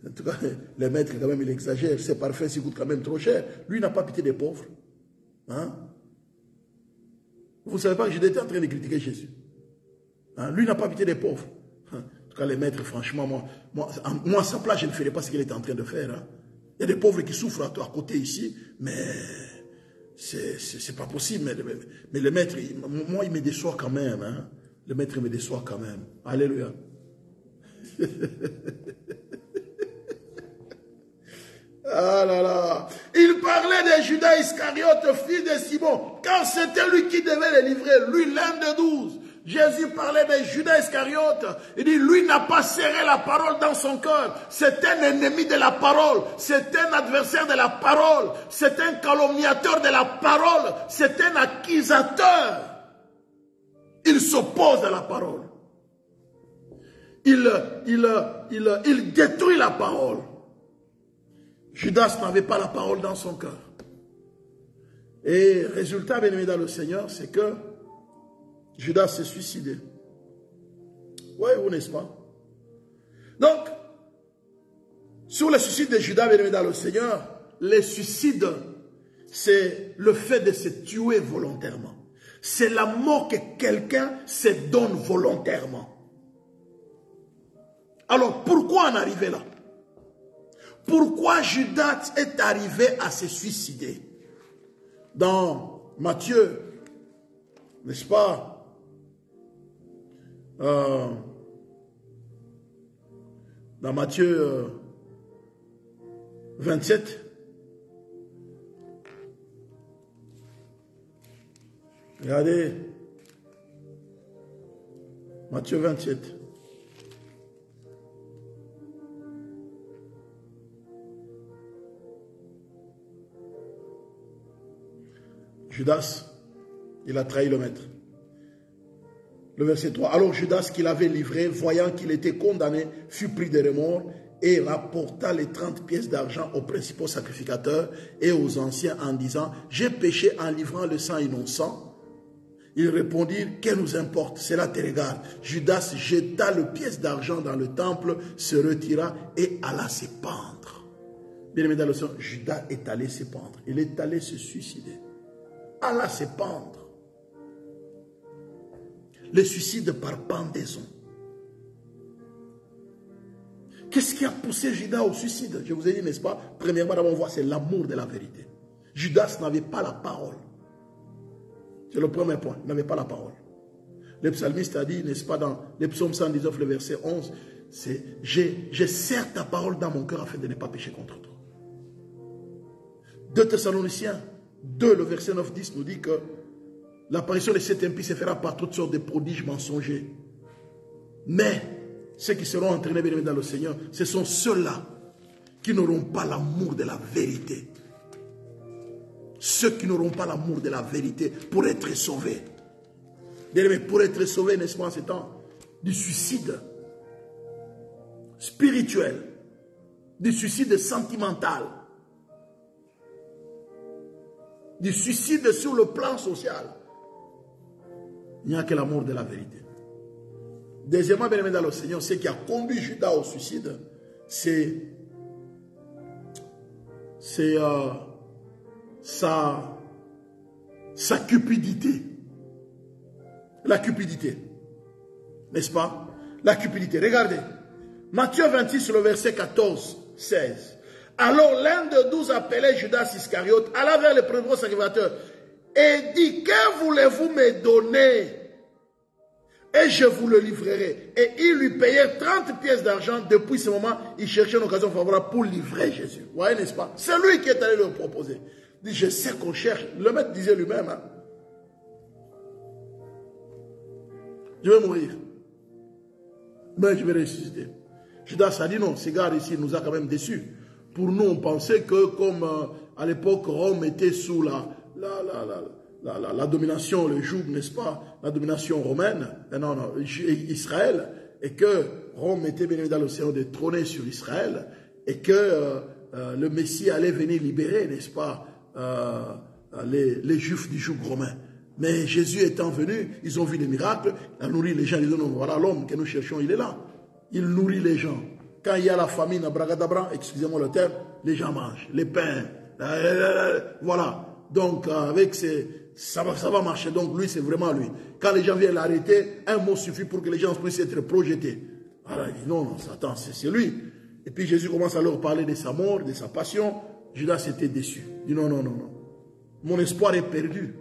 En tout cas, le maître, quand même, il exagère. Ces parfums, s'ils coûtent quand même trop cher. Lui, il n'a pas pitié des pauvres. Hein? Vous ne savez pas que Judas était en train de critiquer Jésus. Hein? Lui, il n'a pas pitié des pauvres. En tout cas, les maîtres, franchement, moi à sa place, je ne ferais pas ce qu'il était en train de faire. Hein? Il y a des pauvres qui souffrent à côté ici, mais c'est pas possible. Mais le maître, moi, il me déçoit quand même. Hein? Le maître me déçoit quand même. Alléluia. Ah là là. Il parlait de Judas Iscariote, fils de Simon, quand c'était lui qui devait les livrer, lui l'un des 12. Jésus parlait de Judas Iscariote. Il dit, lui n'a pas serré la parole dans son cœur. C'est un ennemi de la parole. C'est un adversaire de la parole. C'est un calomniateur de la parole. C'est un accusateur. Il s'oppose à la parole. Il détruit la parole. Judas n'avait pas la parole dans son cœur. Et résultat, bien-aimé dans le Seigneur, c'est que Judas s'est suicidé. Oui, ou n'est-ce pas? Donc, sur le suicide de Judas, bien-aimé dans le Seigneur, le suicide, c'est le fait de se tuer volontairement. C'est la mort que quelqu'un se donne volontairement. Alors, pourquoi en arriver là? Pourquoi Judas est arrivé à se suicider? Dans Matthieu, n'est-ce pas? Dans Matthieu 27, regardez, Matthieu 27. Judas, il a trahi le maître. Le verset 3. Alors Judas, qui l'avait livré, voyant qu'il était condamné, fut pris de remords et rapporta les 30 pièces d'argent aux principaux sacrificateurs et aux anciens en disant, j'ai péché en livrant le sang innocent. Ils répondirent, que nous importe, cela te regarde. Judas jeta les pièces d'argent dans le temple, se retira et alla se pendre. Bien aimé dans le Seigneur, Judas est allé se pendre. Il est allé se suicider. Alla se pendre. Le suicide par pendaison. Qu'est-ce qui a poussé Judas au suicide? Je vous ai dit, n'est-ce pas? Premièrement, d'abord, on voit, c'est l'amour de la vérité. Judas n'avait pas la parole. C'est le premier point, il n'avait pas la parole. Le psalmiste a dit, n'est-ce pas, dans le psaume 119, le verset 11, c'est « Je serre ta parole dans mon cœur afin de ne pas pécher contre toi ». 2 Thessaloniciens 2, le verset 9-10 nous dit que l'apparition de cet impie se fera par toutes sortes de prodiges mensongers. Mais ceux qui seront entraînés bien dans le Seigneur, ce sont ceux-là qui n'auront pas l'amour de la vérité. Ceux qui n'auront pas l'amour de la vérité pour être sauvés. Bien-aimés, pour être sauvés, n'est-ce pas, en ce temps, du suicide spirituel, du suicide sentimental, du suicide sur le plan social. Il n'y a que l'amour de la vérité. Deuxièmement, bien aimé dans le Seigneur, ce qui a conduit Judas au suicide, c'est sa cupidité. La cupidité. N'est-ce pas? La cupidité. Regardez. Matthieu 26, le verset 14, 16. Alors l'un de 12 appelé Judas Iscariote alla vers le premier sacrificateur et dit, que voulez-vous me donner? Et je vous le livrerai. Et ils lui payèrent 30 pièces d'argent. Depuis ce moment, il cherchait une occasion favorable pour livrer Jésus. Vous voyez, n'est-ce pas? C'est lui qui est allé le proposer. Il dit, je sais qu'on cherche. Le maître disait lui-même, hein, je vais mourir. Mais je vais ressusciter. Judas a dit non, ce gars ici nous a quand même déçus. Pour nous, on pensait que comme à l'époque, Rome était sous la domination, le joug, n'est-ce pas, la domination romaine, non, Israël, et que Rome était bien dans l'océan de trôner sur Israël, et que le Messie allait venir libérer, n'est-ce pas, les Juifs du joug romain. Mais Jésus étant venu, ils ont vu des miracles, il a nourri les gens, ils disent non, voilà l'homme que nous cherchons, il est là. Il nourrit les gens. Quand il y a la famine à Bragadabra, excusez-moi le terme, les gens mangent, les pains, voilà. Donc avec ça va marcher, donc lui c'est vraiment lui. Quand les gens viennent l'arrêter, un mot suffit pour que les gens puissent être projetés. Alors il dit non, attends, c'est lui. Et puis Jésus commence à leur parler de sa mort, de sa passion. Judas était déçu. Il dit non, non, non, non. Mon espoir est perdu.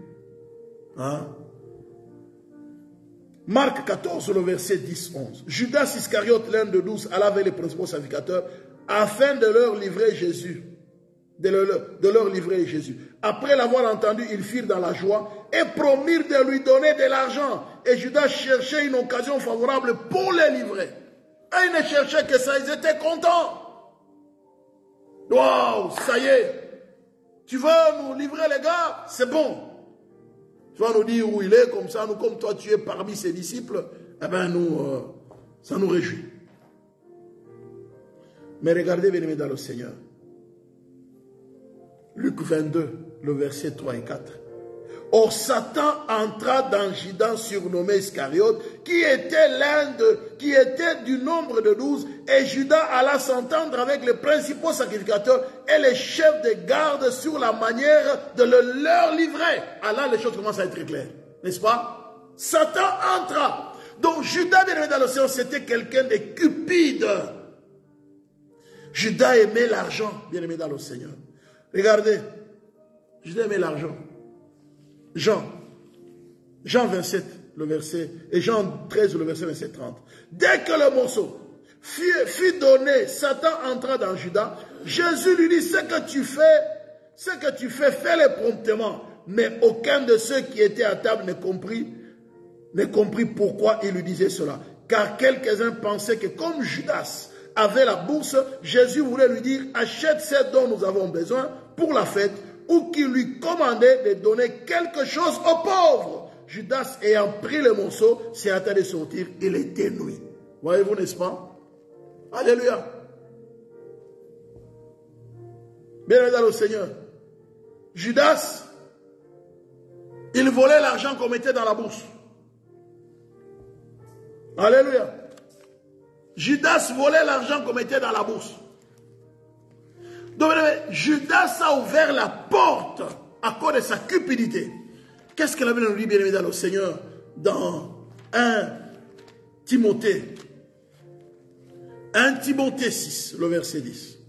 Hein? Marc 14, le verset 10-11. Judas Iscariote, l'un de 12, alla vers les principaux sacrificateurs afin de leur livrer Jésus. De leur livrer Jésus. Après l'avoir entendu, ils firent dans la joie et promirent de lui donner de l'argent. Et Judas cherchait une occasion favorable pour les livrer. Et ils ne cherchaient que ça, ils étaient contents. Waouh, ça y est. Tu veux nous livrer les gars? C'est bon. Tu vas nous dire où il est, comme ça, nous, comme toi tu es parmi ses disciples, eh bien nous, ça nous réjouit. Mais regardez, bien aimés dans le Seigneur. Luc 22, le verset 3 et 4. Or Satan entra dans Judas surnommé Iscariote, qui était du nombre de 12, et Judas alla s'entendre avec les principaux sacrificateurs et les chefs de garde sur la manière de le leur livrer. Alors les choses commencent à être claires, n'est-ce pas? Satan entra. Donc Judas, bien aimé dans le Seigneur, c'était quelqu'un de cupide. Judas aimait l'argent, bien aimé dans le Seigneur. Regardez, Judas aimait l'argent. Jean 27, le verset, et Jean 13, le verset 27-30. Dès que le morceau fut donné, Satan entra dans Judas. Jésus lui dit, ce que tu fais, fais-le promptement. Mais aucun de ceux qui étaient à table ne comprit pourquoi il lui disait cela. Car quelques-uns pensaient que comme Judas avait la bourse, Jésus voulait lui dire, achète ce dont nous avons besoin pour la fête, ou qu'il lui commandait de donner quelque chose aux pauvres. Judas, ayant pris le morceau, s'est hâté de sortir, il était nuit. Voyez-vous, n'est-ce pas? Alléluia. Bien dans le Seigneur. Judas, il volait l'argent qu'on mettait dans la bourse. Alléluia. Judas volait l'argent qu'on mettait dans la bourse. Donc, Judas a ouvert la porte à cause de sa cupidité. Qu'est-ce que la Bible nous dit, bien aimé dans le Seigneur, dans 1 Timothée 6, le verset 10.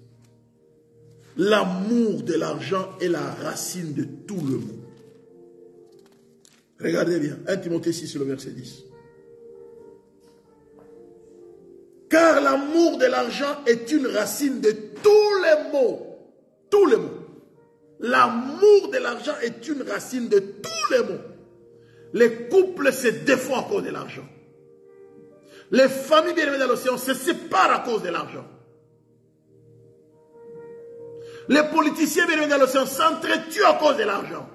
L'amour de l'argent est la racine de tout le monde. Regardez bien, 1 Timothée 6, le verset 10. Car l'amour de l'argent est une racine de tous les maux. Tous les maux. L'amour de l'argent est une racine de tous les maux. Les couples se défont à cause de l'argent. Les familles bien aimées dans l'océan se séparent à cause de l'argent. Les politiciens bien aimés dans l'océan s'entretuent à cause de l'argent.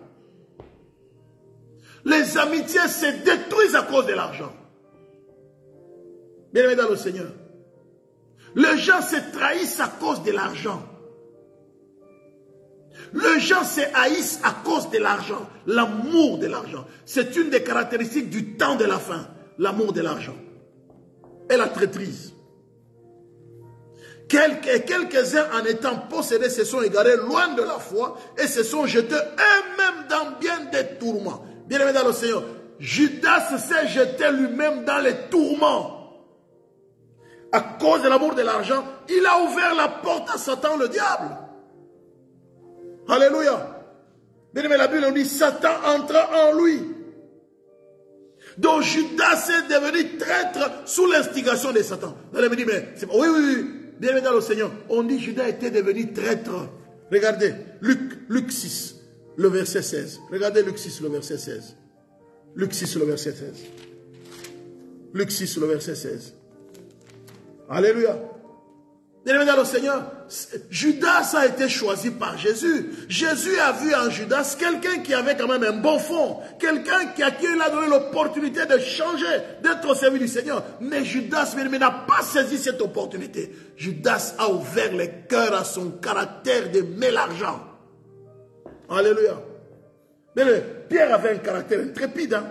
Les amitiés se détruisent à cause de l'argent. Bien aimés dans le Seigneur. Les gens se trahissent à cause de l'argent. Les gens se haïssent à cause de l'argent. L'amour de l'argent. C'est une des caractéristiques du temps de la fin. L'amour de l'argent. et la traîtrise. Quelques-uns en étant possédés se sont égarés loin de la foi et se sont jetés eux-mêmes dans bien des tourments. Bien-aimés dans le Seigneur, Judas s'est jeté lui-même dans les tourments. À cause de l'amour de l'argent, il a ouvert la porte à Satan, le diable. Alléluia. Bien-aimé, la Bible nous dit, Satan entra en lui. Donc Judas est devenu traître sous l'instigation de Satan. Vous allez me dire, mais oui. Bien-aimé dans le Seigneur, on dit Judas était devenu traître. Regardez, Luc 6, le verset 16. Regardez Luc 6, le verset 16. Luc 6, le verset 16. Luc 6, le verset 16. Alléluia. Bien-aimé dans le Seigneur, Judas a été choisi par Jésus. Jésus a vu en Judas quelqu'un qui avait quand même un bon fond. Quelqu'un qui il a donné l'opportunité de changer, d'être au service du Seigneur. Mais Judas, bien-aimé, n'a pas saisi cette opportunité. Judas a ouvert les cœurs à son caractère d'aimer l'argent. Alléluia. Bien-aimé, Pierre avait un caractère intrépide, hein?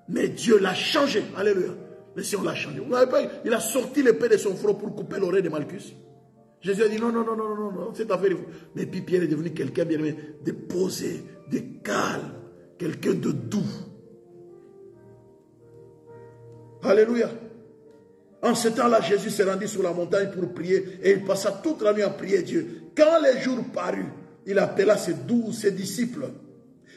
Mais Dieu l'a changé. Alléluia. Le Seigneur l'a changé. Vous n'avez pas, il a sorti l'épée de son front pour couper l'oreille de Malchus. Jésus a dit non, c'est affaire. Mais puis Pierre est devenu quelqu'un bien aimé, de posé, de calme, quelqu'un de doux. Alléluia. En ce temps-là, Jésus s'est rendu sur la montagne pour prier et il passa toute la nuit à prier Dieu. Quand les jours parurent, il appela ses disciples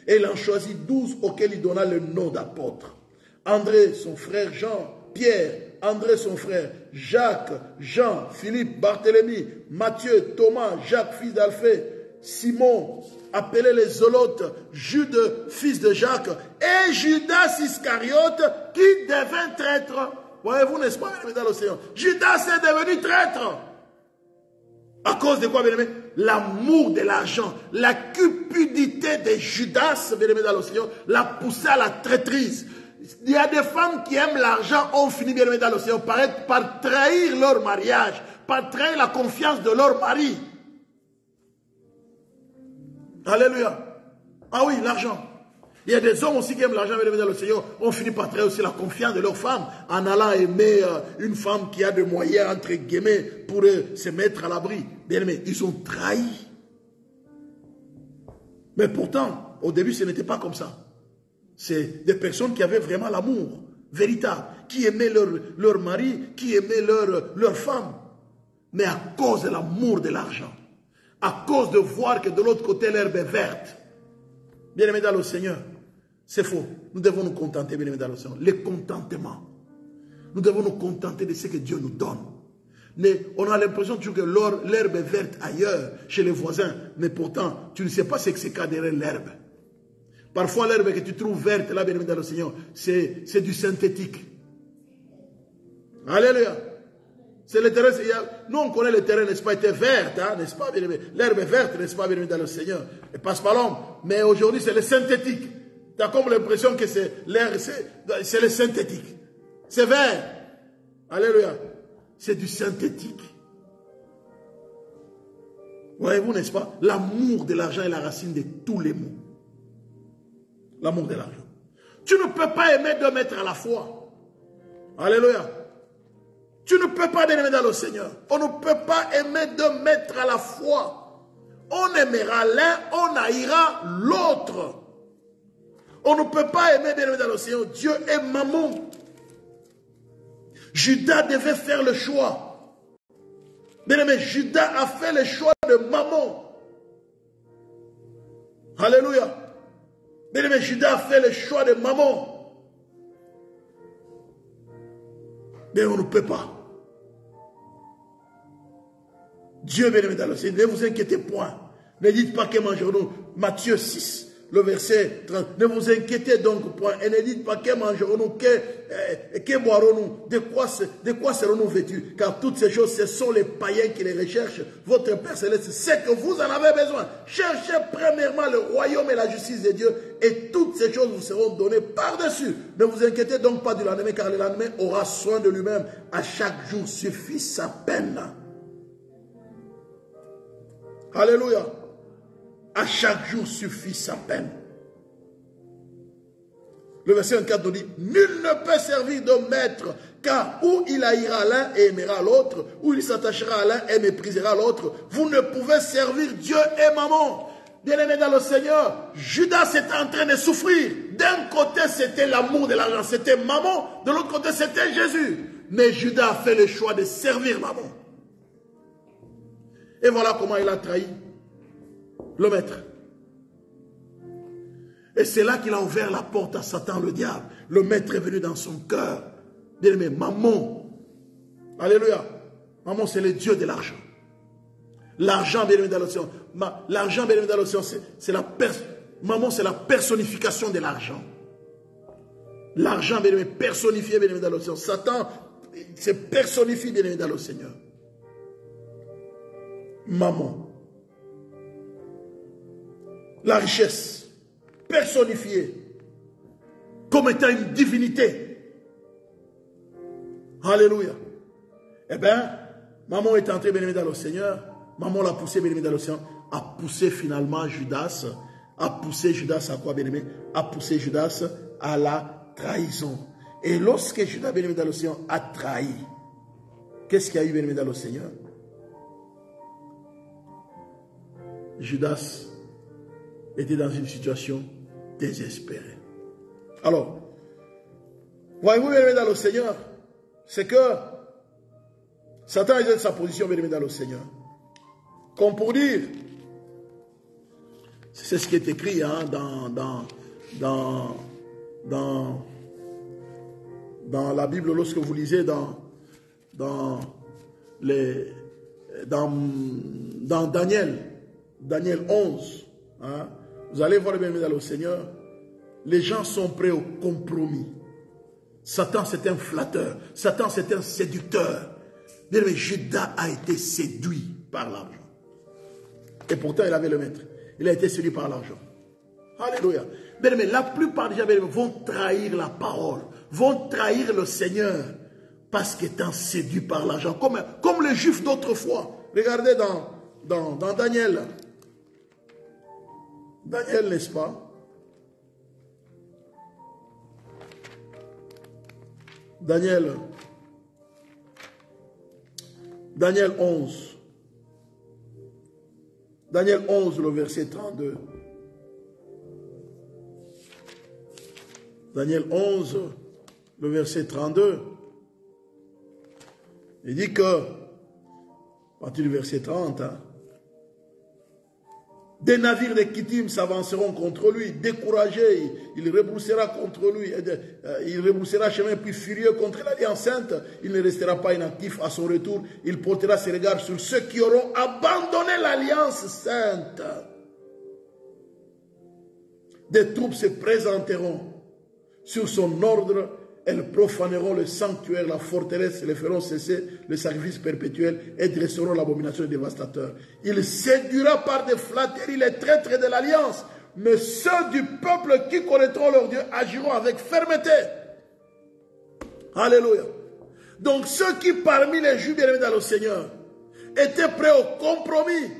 et il en choisit 12 auxquels il donna le nom d'apôtres. André, son frère Jean, Pierre, André son frère, Jacques, Jean, Philippe, Barthélemy, Matthieu, Thomas, Jacques, fils d'Alphée, Simon, appelé les Zolotes, Jude, fils de Jacques, et Judas Iscariote, qui devint traître. Voyez-vous, n'est-ce pas, bien-aimé dans l'océan? Judas est devenu traître. À cause de quoi, bien-aimé? L'amour de l'argent, la cupidité de Judas, bien-aimé dans l'océan, l'a poussé à la traîtrise. Il y a des femmes qui aiment l'argent, ont fini bien aimé dans l'océan par trahir leur mariage, par trahir la confiance de leur mari. Alléluia. Ah oui, l'argent. Il y a des hommes aussi qui aiment l'argent, bien aimé dans l'océan, ont fini par trahir aussi la confiance de leur femme, en allant aimer une femme qui a des moyens, entre guillemets, pour se mettre à l'abri. Bien aimé, ils ont trahi. Mais pourtant, au début, ce n'était pas comme ça. C'est des personnes qui avaient vraiment l'amour véritable, qui aimaient leur mari, qui aimaient leur femme. Mais à cause de l'amour de l'argent, à cause de voir que de l'autre côté l'herbe est verte, bien aimé dans le Seigneur, c'est faux. Nous devons nous contenter, bien aimé dans le Seigneur. Le contentement. Nous devons nous contenter de ce que Dieu nous donne. Mais on a l'impression toujours que l'herbe est verte ailleurs, chez les voisins. Mais pourtant, tu ne sais pas ce que c'est qu'à derrière l'herbe. Parfois, l'herbe que tu trouves verte, là, bien aimé dans le Seigneur, c'est du synthétique. Alléluia. C'est le terrain. Nous, on connaît le terrain, n'est-ce pas, était verte, hein, n'est-ce pas, bien aimé? L'herbe est verte, n'est-ce pas, bien aimé dans le Seigneur. Et passe pas l'homme. Mais aujourd'hui, c'est le synthétique. Tu as comme l'impression que c'est le synthétique. C'est vert. Alléluia. C'est du synthétique. Voyez-vous, n'est-ce pas? L'amour de l'argent est la racine de tous les maux. L'amour de l'argent. Tu ne peux pas aimer 2 mètres à la fois. Alléluia. Tu ne peux pas aimer dans le Seigneur. On ne peut pas aimer 2 mètres à la fois. On aimera l'un, on haïra l'autre. On ne peut pas aimer bien aimé dans le Seigneur. Dieu est maman. Judas devait faire le choix. Bien aimé, Judas a fait le choix de maman. Alléluia. Bien aimé, Judas a fait le choix de maman. Mais on ne peut pas. Dieu, bien aimé dans le Seigneur, ne vous inquiétez point. Ne dites pas que mangerons-nous. Matthieu 6, le verset 30. Ne vous inquiétez donc point. Et ne dites pas que mangerons-nous, que boirons-nous, de quoi serons-nous vêtus. Car toutes ces choses, ce sont les païens qui les recherchent. Votre Père Céleste sait que vous en avez besoin. Cherchez premièrement le royaume et la justice de Dieu. Et toutes ces choses vous seront données par-dessus. Ne vous inquiétez donc pas du lendemain, car le lendemain aura soin de lui-même. À chaque jour suffit sa peine. Alléluia. À chaque jour suffit sa peine. Le verset 24 nous dit, nul ne peut servir de maître, car ou il haïra l'un et aimera l'autre, ou il s'attachera à l'un et méprisera l'autre. Vous ne pouvez servir Dieu et maman. Bien-aimé dans le Seigneur, Judas était en train de souffrir. D'un côté, c'était l'amour de l'argent, c'était maman. De l'autre côté, c'était Jésus. Mais Judas a fait le choix de servir maman. Et voilà comment il a trahi le maître. Et c'est là qu'il a ouvert la porte à Satan, le diable. Le maître est venu dans son cœur. Bien-aimé, maman. Alléluia. Maman, c'est le Dieu de l'argent. L'argent, bien-aimé dans l'océan. L'argent, bien-aimé dans l'océan, c'est la maman, c'est la personnification de l'argent. L'argent, bien-aimé, personnifié, bien-aimé dans l'océan. Satan se personnifie, bien-aimé dans le Seigneur. Maman. La richesse personnifiée comme étant une divinité. Alléluia. Eh bien, maman est entrée, bien-aimé dans le Seigneur. Maman l'a poussé, bien-aimé dans le Seigneur. A poussé finalement Judas. A poussé Judas à quoi, bien-aimé? A poussé Judas à la trahison. Et lorsque Judas, bien-aimé dans le Seigneur, a trahi, qu'est-ce qu'il y a eu, bien-aimé dans le Seigneur? Judas était dans une situation désespérée. Alors, voyez-vous, bien-aimé dans le Seigneur, c'est que Satan est dans sa position, bien-aimé dans le Seigneur. Comme pour dire, c'est ce qui est écrit hein, dans la Bible, lorsque vous lisez dans Daniel 11, hein, vous allez voir, bien-aimé dans le Seigneur, les gens sont prêts au compromis. Satan, c'est un flatteur. Satan, c'est un séducteur. Bien-aimé, Judas a été séduit par l'argent. Et pourtant, il avait le maître. Il a été séduit par l'argent. Alléluia. Bien-aimé, la plupart des gens vont trahir la parole, vont trahir le Seigneur parce qu'étant séduits par l'argent. Comme les Juifs d'autrefois. Regardez dans Daniel. Daniel, n'est-ce pas? Daniel 11. Daniel 11, le verset 32. Daniel 11, le verset 32. Il dit que, à partir du verset 30, hein, des navires de Kittim s'avanceront contre lui, découragés, il rebroussera contre lui, il rebroussera chemin, puis furieux contre l'Alliance sainte, il ne restera pas inactif à son retour, il portera ses regards sur ceux qui auront abandonné l'Alliance sainte. Des troupes se présenteront sur son ordre, elles profaneront le sanctuaire, la forteresse, les feront cesser le sacrifice perpétuel et dresseront l'abomination des dévastateurs. Il séduira par des flatteries les traîtres de l'alliance, mais ceux du peuple qui connaîtront leur Dieu agiront avec fermeté. Alléluia. Donc ceux qui parmi les Juifs bien-aimés dans le Seigneur étaient prêts au compromis,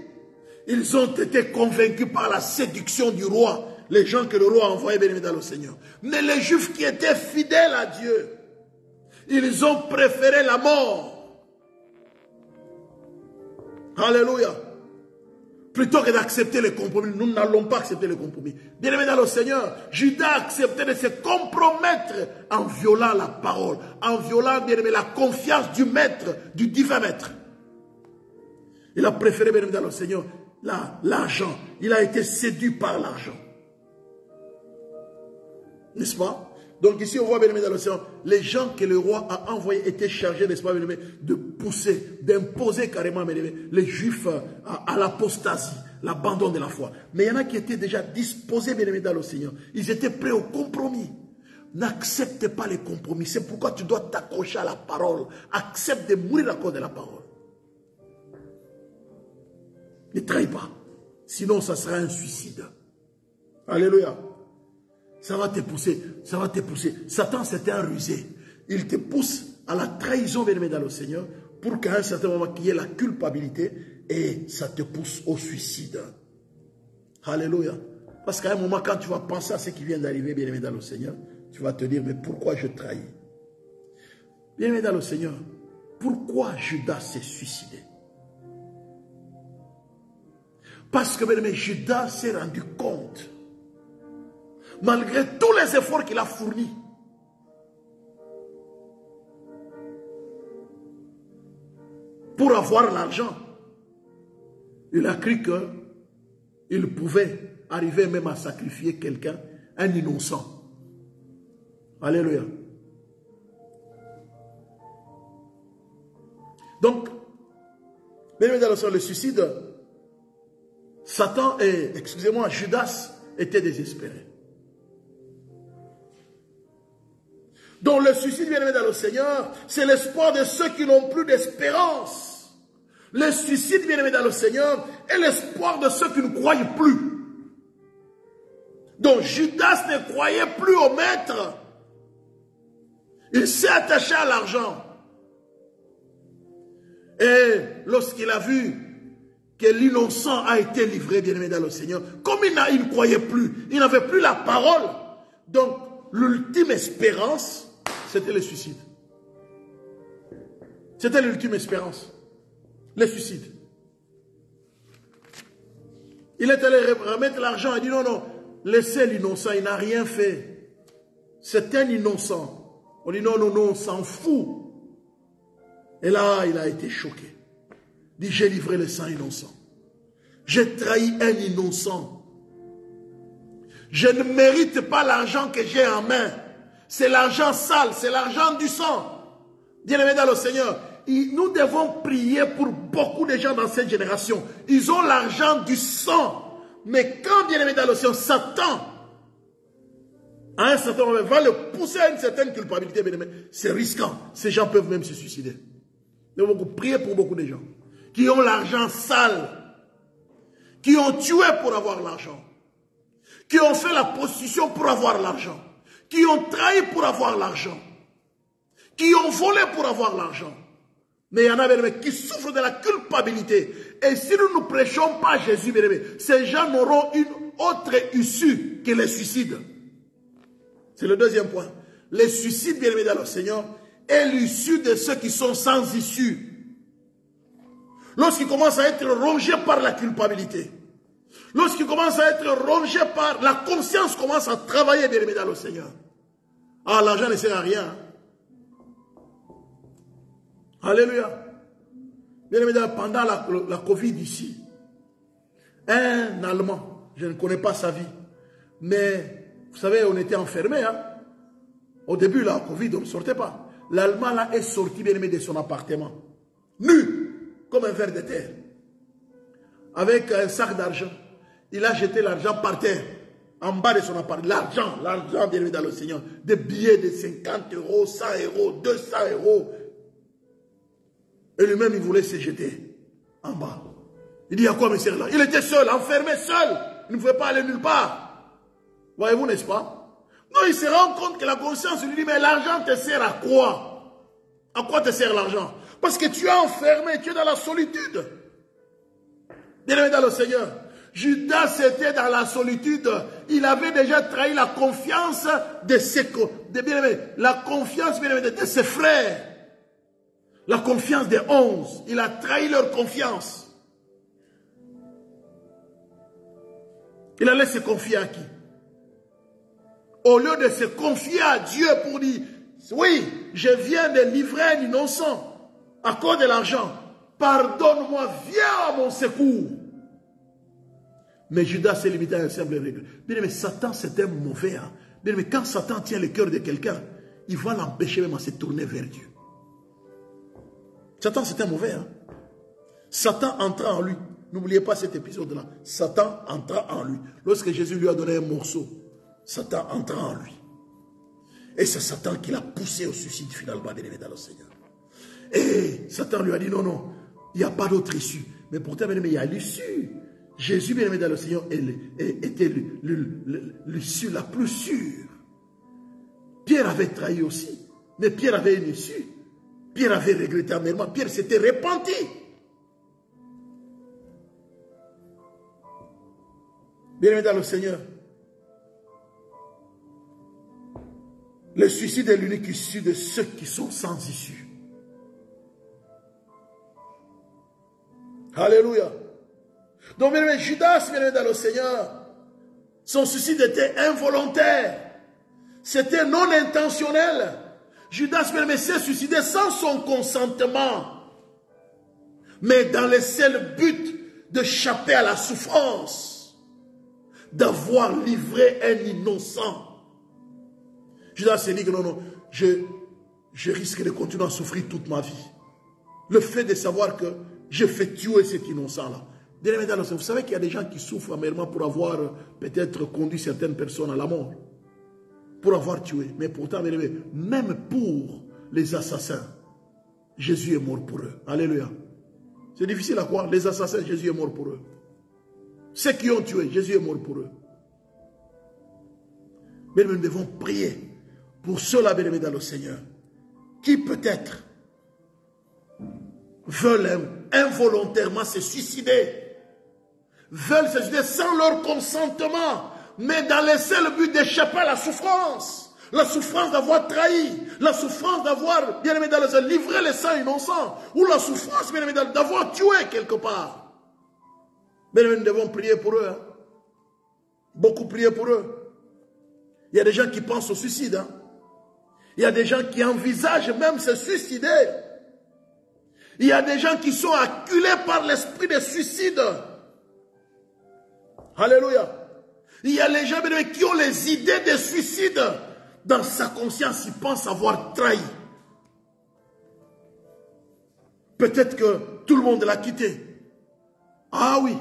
ils ont été convaincus par la séduction du roi. Les gens que le roi a envoyés bien-aimés dans le Seigneur. Mais les Juifs qui étaient fidèles à Dieu, ils ont préféré la mort. Alléluia. Plutôt que d'accepter les compromis. Nous n'allons pas accepter les compromis. Bien-aimés dans le Seigneur, Judas a accepté de se compromettre en violant la parole, en violant, bien-aimé, la confiance du maître, du divin maître. Il a préféré, bien-aimé dans le Seigneur, l'argent. Il a été séduit par l'argent. N'est-ce pas? Donc ici on voit, bien aimé dans l'océan, les gens que le roi a envoyés étaient chargés, n'est-ce pas, bien aimé, de pousser, d'imposer carrément, bien aimé, les Juifs à l'apostasie, l'abandon de la foi. Mais il y en a qui étaient déjà disposés, bien aimé dans le Seigneur. Ils étaient prêts au compromis. N'accepte pas les compromis. C'est pourquoi tu dois t'accrocher à la parole. Accepte de mourir à cause de la parole. Ne trahis pas. Sinon, ça sera un suicide. Alléluia. Ça va te pousser, ça va te pousser. Satan, c'est un rusé. Il te pousse à la trahison, bien aimé dans le Seigneur, pour qu'à un certain moment, qu'il y ait la culpabilité et ça te pousse au suicide. Alléluia. Parce qu'à un moment, quand tu vas penser à ce qui vient d'arriver, bien aimé dans le Seigneur, Tu vas te dire, mais pourquoi je trahis? Bien-aimé dans le Seigneur, pourquoi Judas s'est suicidé? Parce que bien-aimé, Judas s'est rendu compte, malgré tous les efforts qu'il a fournis, pour avoir l'argent, il a cru qu'il pouvait arriver même à sacrifier quelqu'un, un innocent. Alléluia. Donc, bien dans le suicide, Satan et, excusez-moi, Judas étaient désespérés. Donc le suicide, bien aimé dans le Seigneur, c'est l'espoir de ceux qui n'ont plus d'espérance. Le suicide, bien aimé dans le Seigneur, est l'espoir de ceux qui ne croient plus. Donc Judas ne croyait plus au maître. Il s'est attaché à l'argent. Et lorsqu'il a vu que l'innocent a été livré, bien aimé dans le Seigneur, comme il ne croyait plus, il n'avait plus la parole. Donc l'ultime espérance, c'était le suicide. C'était l'ultime espérance. Le suicide. Il est allé remettre l'argent. Il dit non, non, laissez l'innocent, il n'a rien fait. C'est un innocent. On dit non, non, non, on s'en fout. Et là, il a été choqué. Il dit, j'ai livré le sang innocent. J'ai trahi un innocent. Je ne mérite pas l'argent que j'ai en main. C'est l'argent sale, c'est l'argent du sang. Bien-aimé dans le Seigneur, nous devons prier pour beaucoup de gens dans cette génération. Ils ont l'argent du sang. Mais quand, bien-aimé dans le Seigneur, Satan, à un certain moment, va le pousser à une certaine culpabilité, bien-aimé, c'est risquant. Ces gens peuvent même se suicider. Nous devons prier pour beaucoup de gens qui ont l'argent sale, qui ont tué pour avoir l'argent, qui ont fait la prostitution pour avoir l'argent, qui ont trahi pour avoir l'argent, qui ont volé pour avoir l'argent. Mais il y en a qui souffrent de la culpabilité. Et si nous ne prêchons pas Jésus, ces gens n'auront une autre issue que le suicide. C'est le deuxième point. Le suicide, bien aimé dans le Seigneur, est l'issue de ceux qui sont sans issue. Lorsqu'ils commencent à être rongés par la culpabilité, lorsqu'ils commencent à être rongés par la conscience, commence à travailler, bien aimé dans le Seigneur. Ah, l'argent ne sert à rien. Alléluia. Bien aimé, pendant la Covid ici, un Allemand, je ne connais pas sa vie, mais vous savez, on était enfermés. Hein? Au début, la Covid, on ne sortait pas. L'Allemand là est sorti, bien aimé, de son appartement, nu, comme un ver de terre, avec un sac d'argent. Il a jeté l'argent par terre, en bas de son appartement. L'argent, bien aimé, dans le Seigneur. Des billets de 50 euros, 100 euros, 200 euros. Et lui-même, il voulait se jeter en bas. Il dit, à quoi me sert là? Il était seul, enfermé, seul. Il ne pouvait pas aller nulle part. Voyez-vous, n'est-ce pas? Non, il se rend compte que la conscience lui dit, mais l'argent te sert à quoi? À quoi te sert l'argent? Parce que tu es enfermé, tu es dans la solitude. Bien-aimé dans le Seigneur, Judas était dans la solitude. Il avait déjà trahi la confiance de ses, bien-aimé, la confiance, bien-aimé, de ses frères. La confiance des 11. Il a trahi leur confiance. Il allait se confier à qui? Au lieu de se confier à Dieu pour dire, oui, je viens de livrer un innocent à cause de l'argent. Pardonne-moi, viens à mon secours. Mais Judas s'est limité à une simple règle. Bien, mais Satan, c'est un mauvais. Hein? Bien, mais quand Satan tient le cœur de quelqu'un, il va l'empêcher même à se tourner vers Dieu. Satan, c'est un mauvais. Hein? Satan entra en lui. N'oubliez pas cet épisode-là. Satan entra en lui. Lorsque Jésus lui a donné un morceau, Satan entra en lui. Et c'est Satan qui l'a poussé au suicide finalement, bien aimé dans le Seigneur. Et Satan lui a dit, non, non, il n'y a pas d'autre issue. Mais pourtant, bien aimé, il y a l'issue. Jésus, bien aimé dans le Seigneur, était l'issue la plus sûre. Pierre avait trahi aussi. Mais Pierre avait une issue. Pierre avait regretté amèrement. Pierre s'était repenti. Bien aimé dans le Seigneur. Le suicide est l'unique issue de ceux qui sont sans issue. Alléluia. Donc, bien aimé, Judas, bien aimé dans le Seigneur, son suicide était involontaire. C'était non intentionnel. Judas, bien aimé, s'est suicidé sans son consentement. Mais dans le seul but d'échapper à la souffrance, d'avoir livré un innocent. Judas s'est dit que non, je risque de continuer à souffrir toute ma vie. Le fait de savoir que je fais tuer cet innocent-là. Vous savez qu'il y a des gens qui souffrent amèrement pour avoir peut-être conduit certaines personnes à la mort. Pour avoir tué. Mais pourtant, même pour les assassins, Jésus est mort pour eux. Alléluia. C'est difficile à croire. Les assassins, Jésus est mort pour eux. Ceux qui ont tué, Jésus est mort pour eux. Mais nous devons prier pour ceux-là, bien-aimés dans le Seigneur, qui peut-être veulent involontairement se suicider, veulent se suicider sans leur consentement, mais dans le seul but d'échapper à la souffrance d'avoir trahi, la souffrance d'avoir, bien-aimé dans le Seigneur, livré les sangs innocents, ou la souffrance, bien-aimé, d'avoir tué quelque part. Bien-aimé, nous devons prier pour eux. Hein. Beaucoup prier pour eux. Il y a des gens qui pensent au suicide. Hein. Il y a des gens qui envisagent même se suicider. Il y a des gens qui sont acculés par l'esprit de suicide. Alléluia. Il y a les gens qui ont les idées de suicide. Dans sa conscience, ils pensent avoir trahi. Peut-être que tout le monde l'a quitté. Ah oui.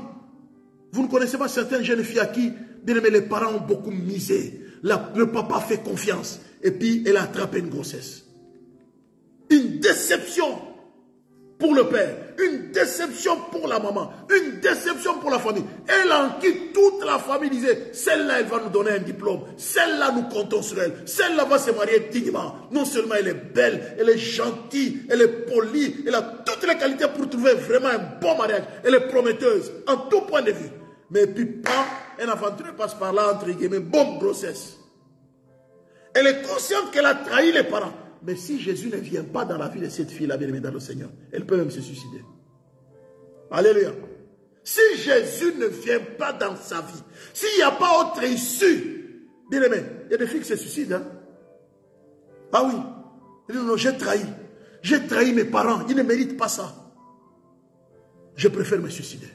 Vous ne connaissez pas certaines jeunes filles à qui, bien aimé, les parents ont beaucoup misé. Le papa fait confiance. Et puis, elle a attrapé une grossesse. Une déception pour le père. Une déception pour la maman. Une déception pour la famille. Elle en quitte toute la famille. Disait, celle-là, elle va nous donner un diplôme. Celle-là, nous comptons sur elle. Celle-là va se marier dignement. Non seulement elle est belle, elle est gentille, elle est polie. Elle a toutes les qualités pour trouver vraiment un bon mariage. Elle est prometteuse, en tout point de vue. Mais puis, pas, un aventure passe par là, entre guillemets, bonne grossesse. Elle est consciente qu'elle a trahi les parents. Mais si Jésus ne vient pas dans la vie de cette fille-là, bien aimée dans le Seigneur, elle peut même se suicider. Alléluia. Si Jésus ne vient pas dans sa vie, s'il n'y a pas autre issue, bien aimé, il y a des filles qui se suicident. Hein? Ah oui. Elle dit non, j'ai trahi. J'ai trahi mes parents. Ils ne méritent pas ça. Je préfère me suicider.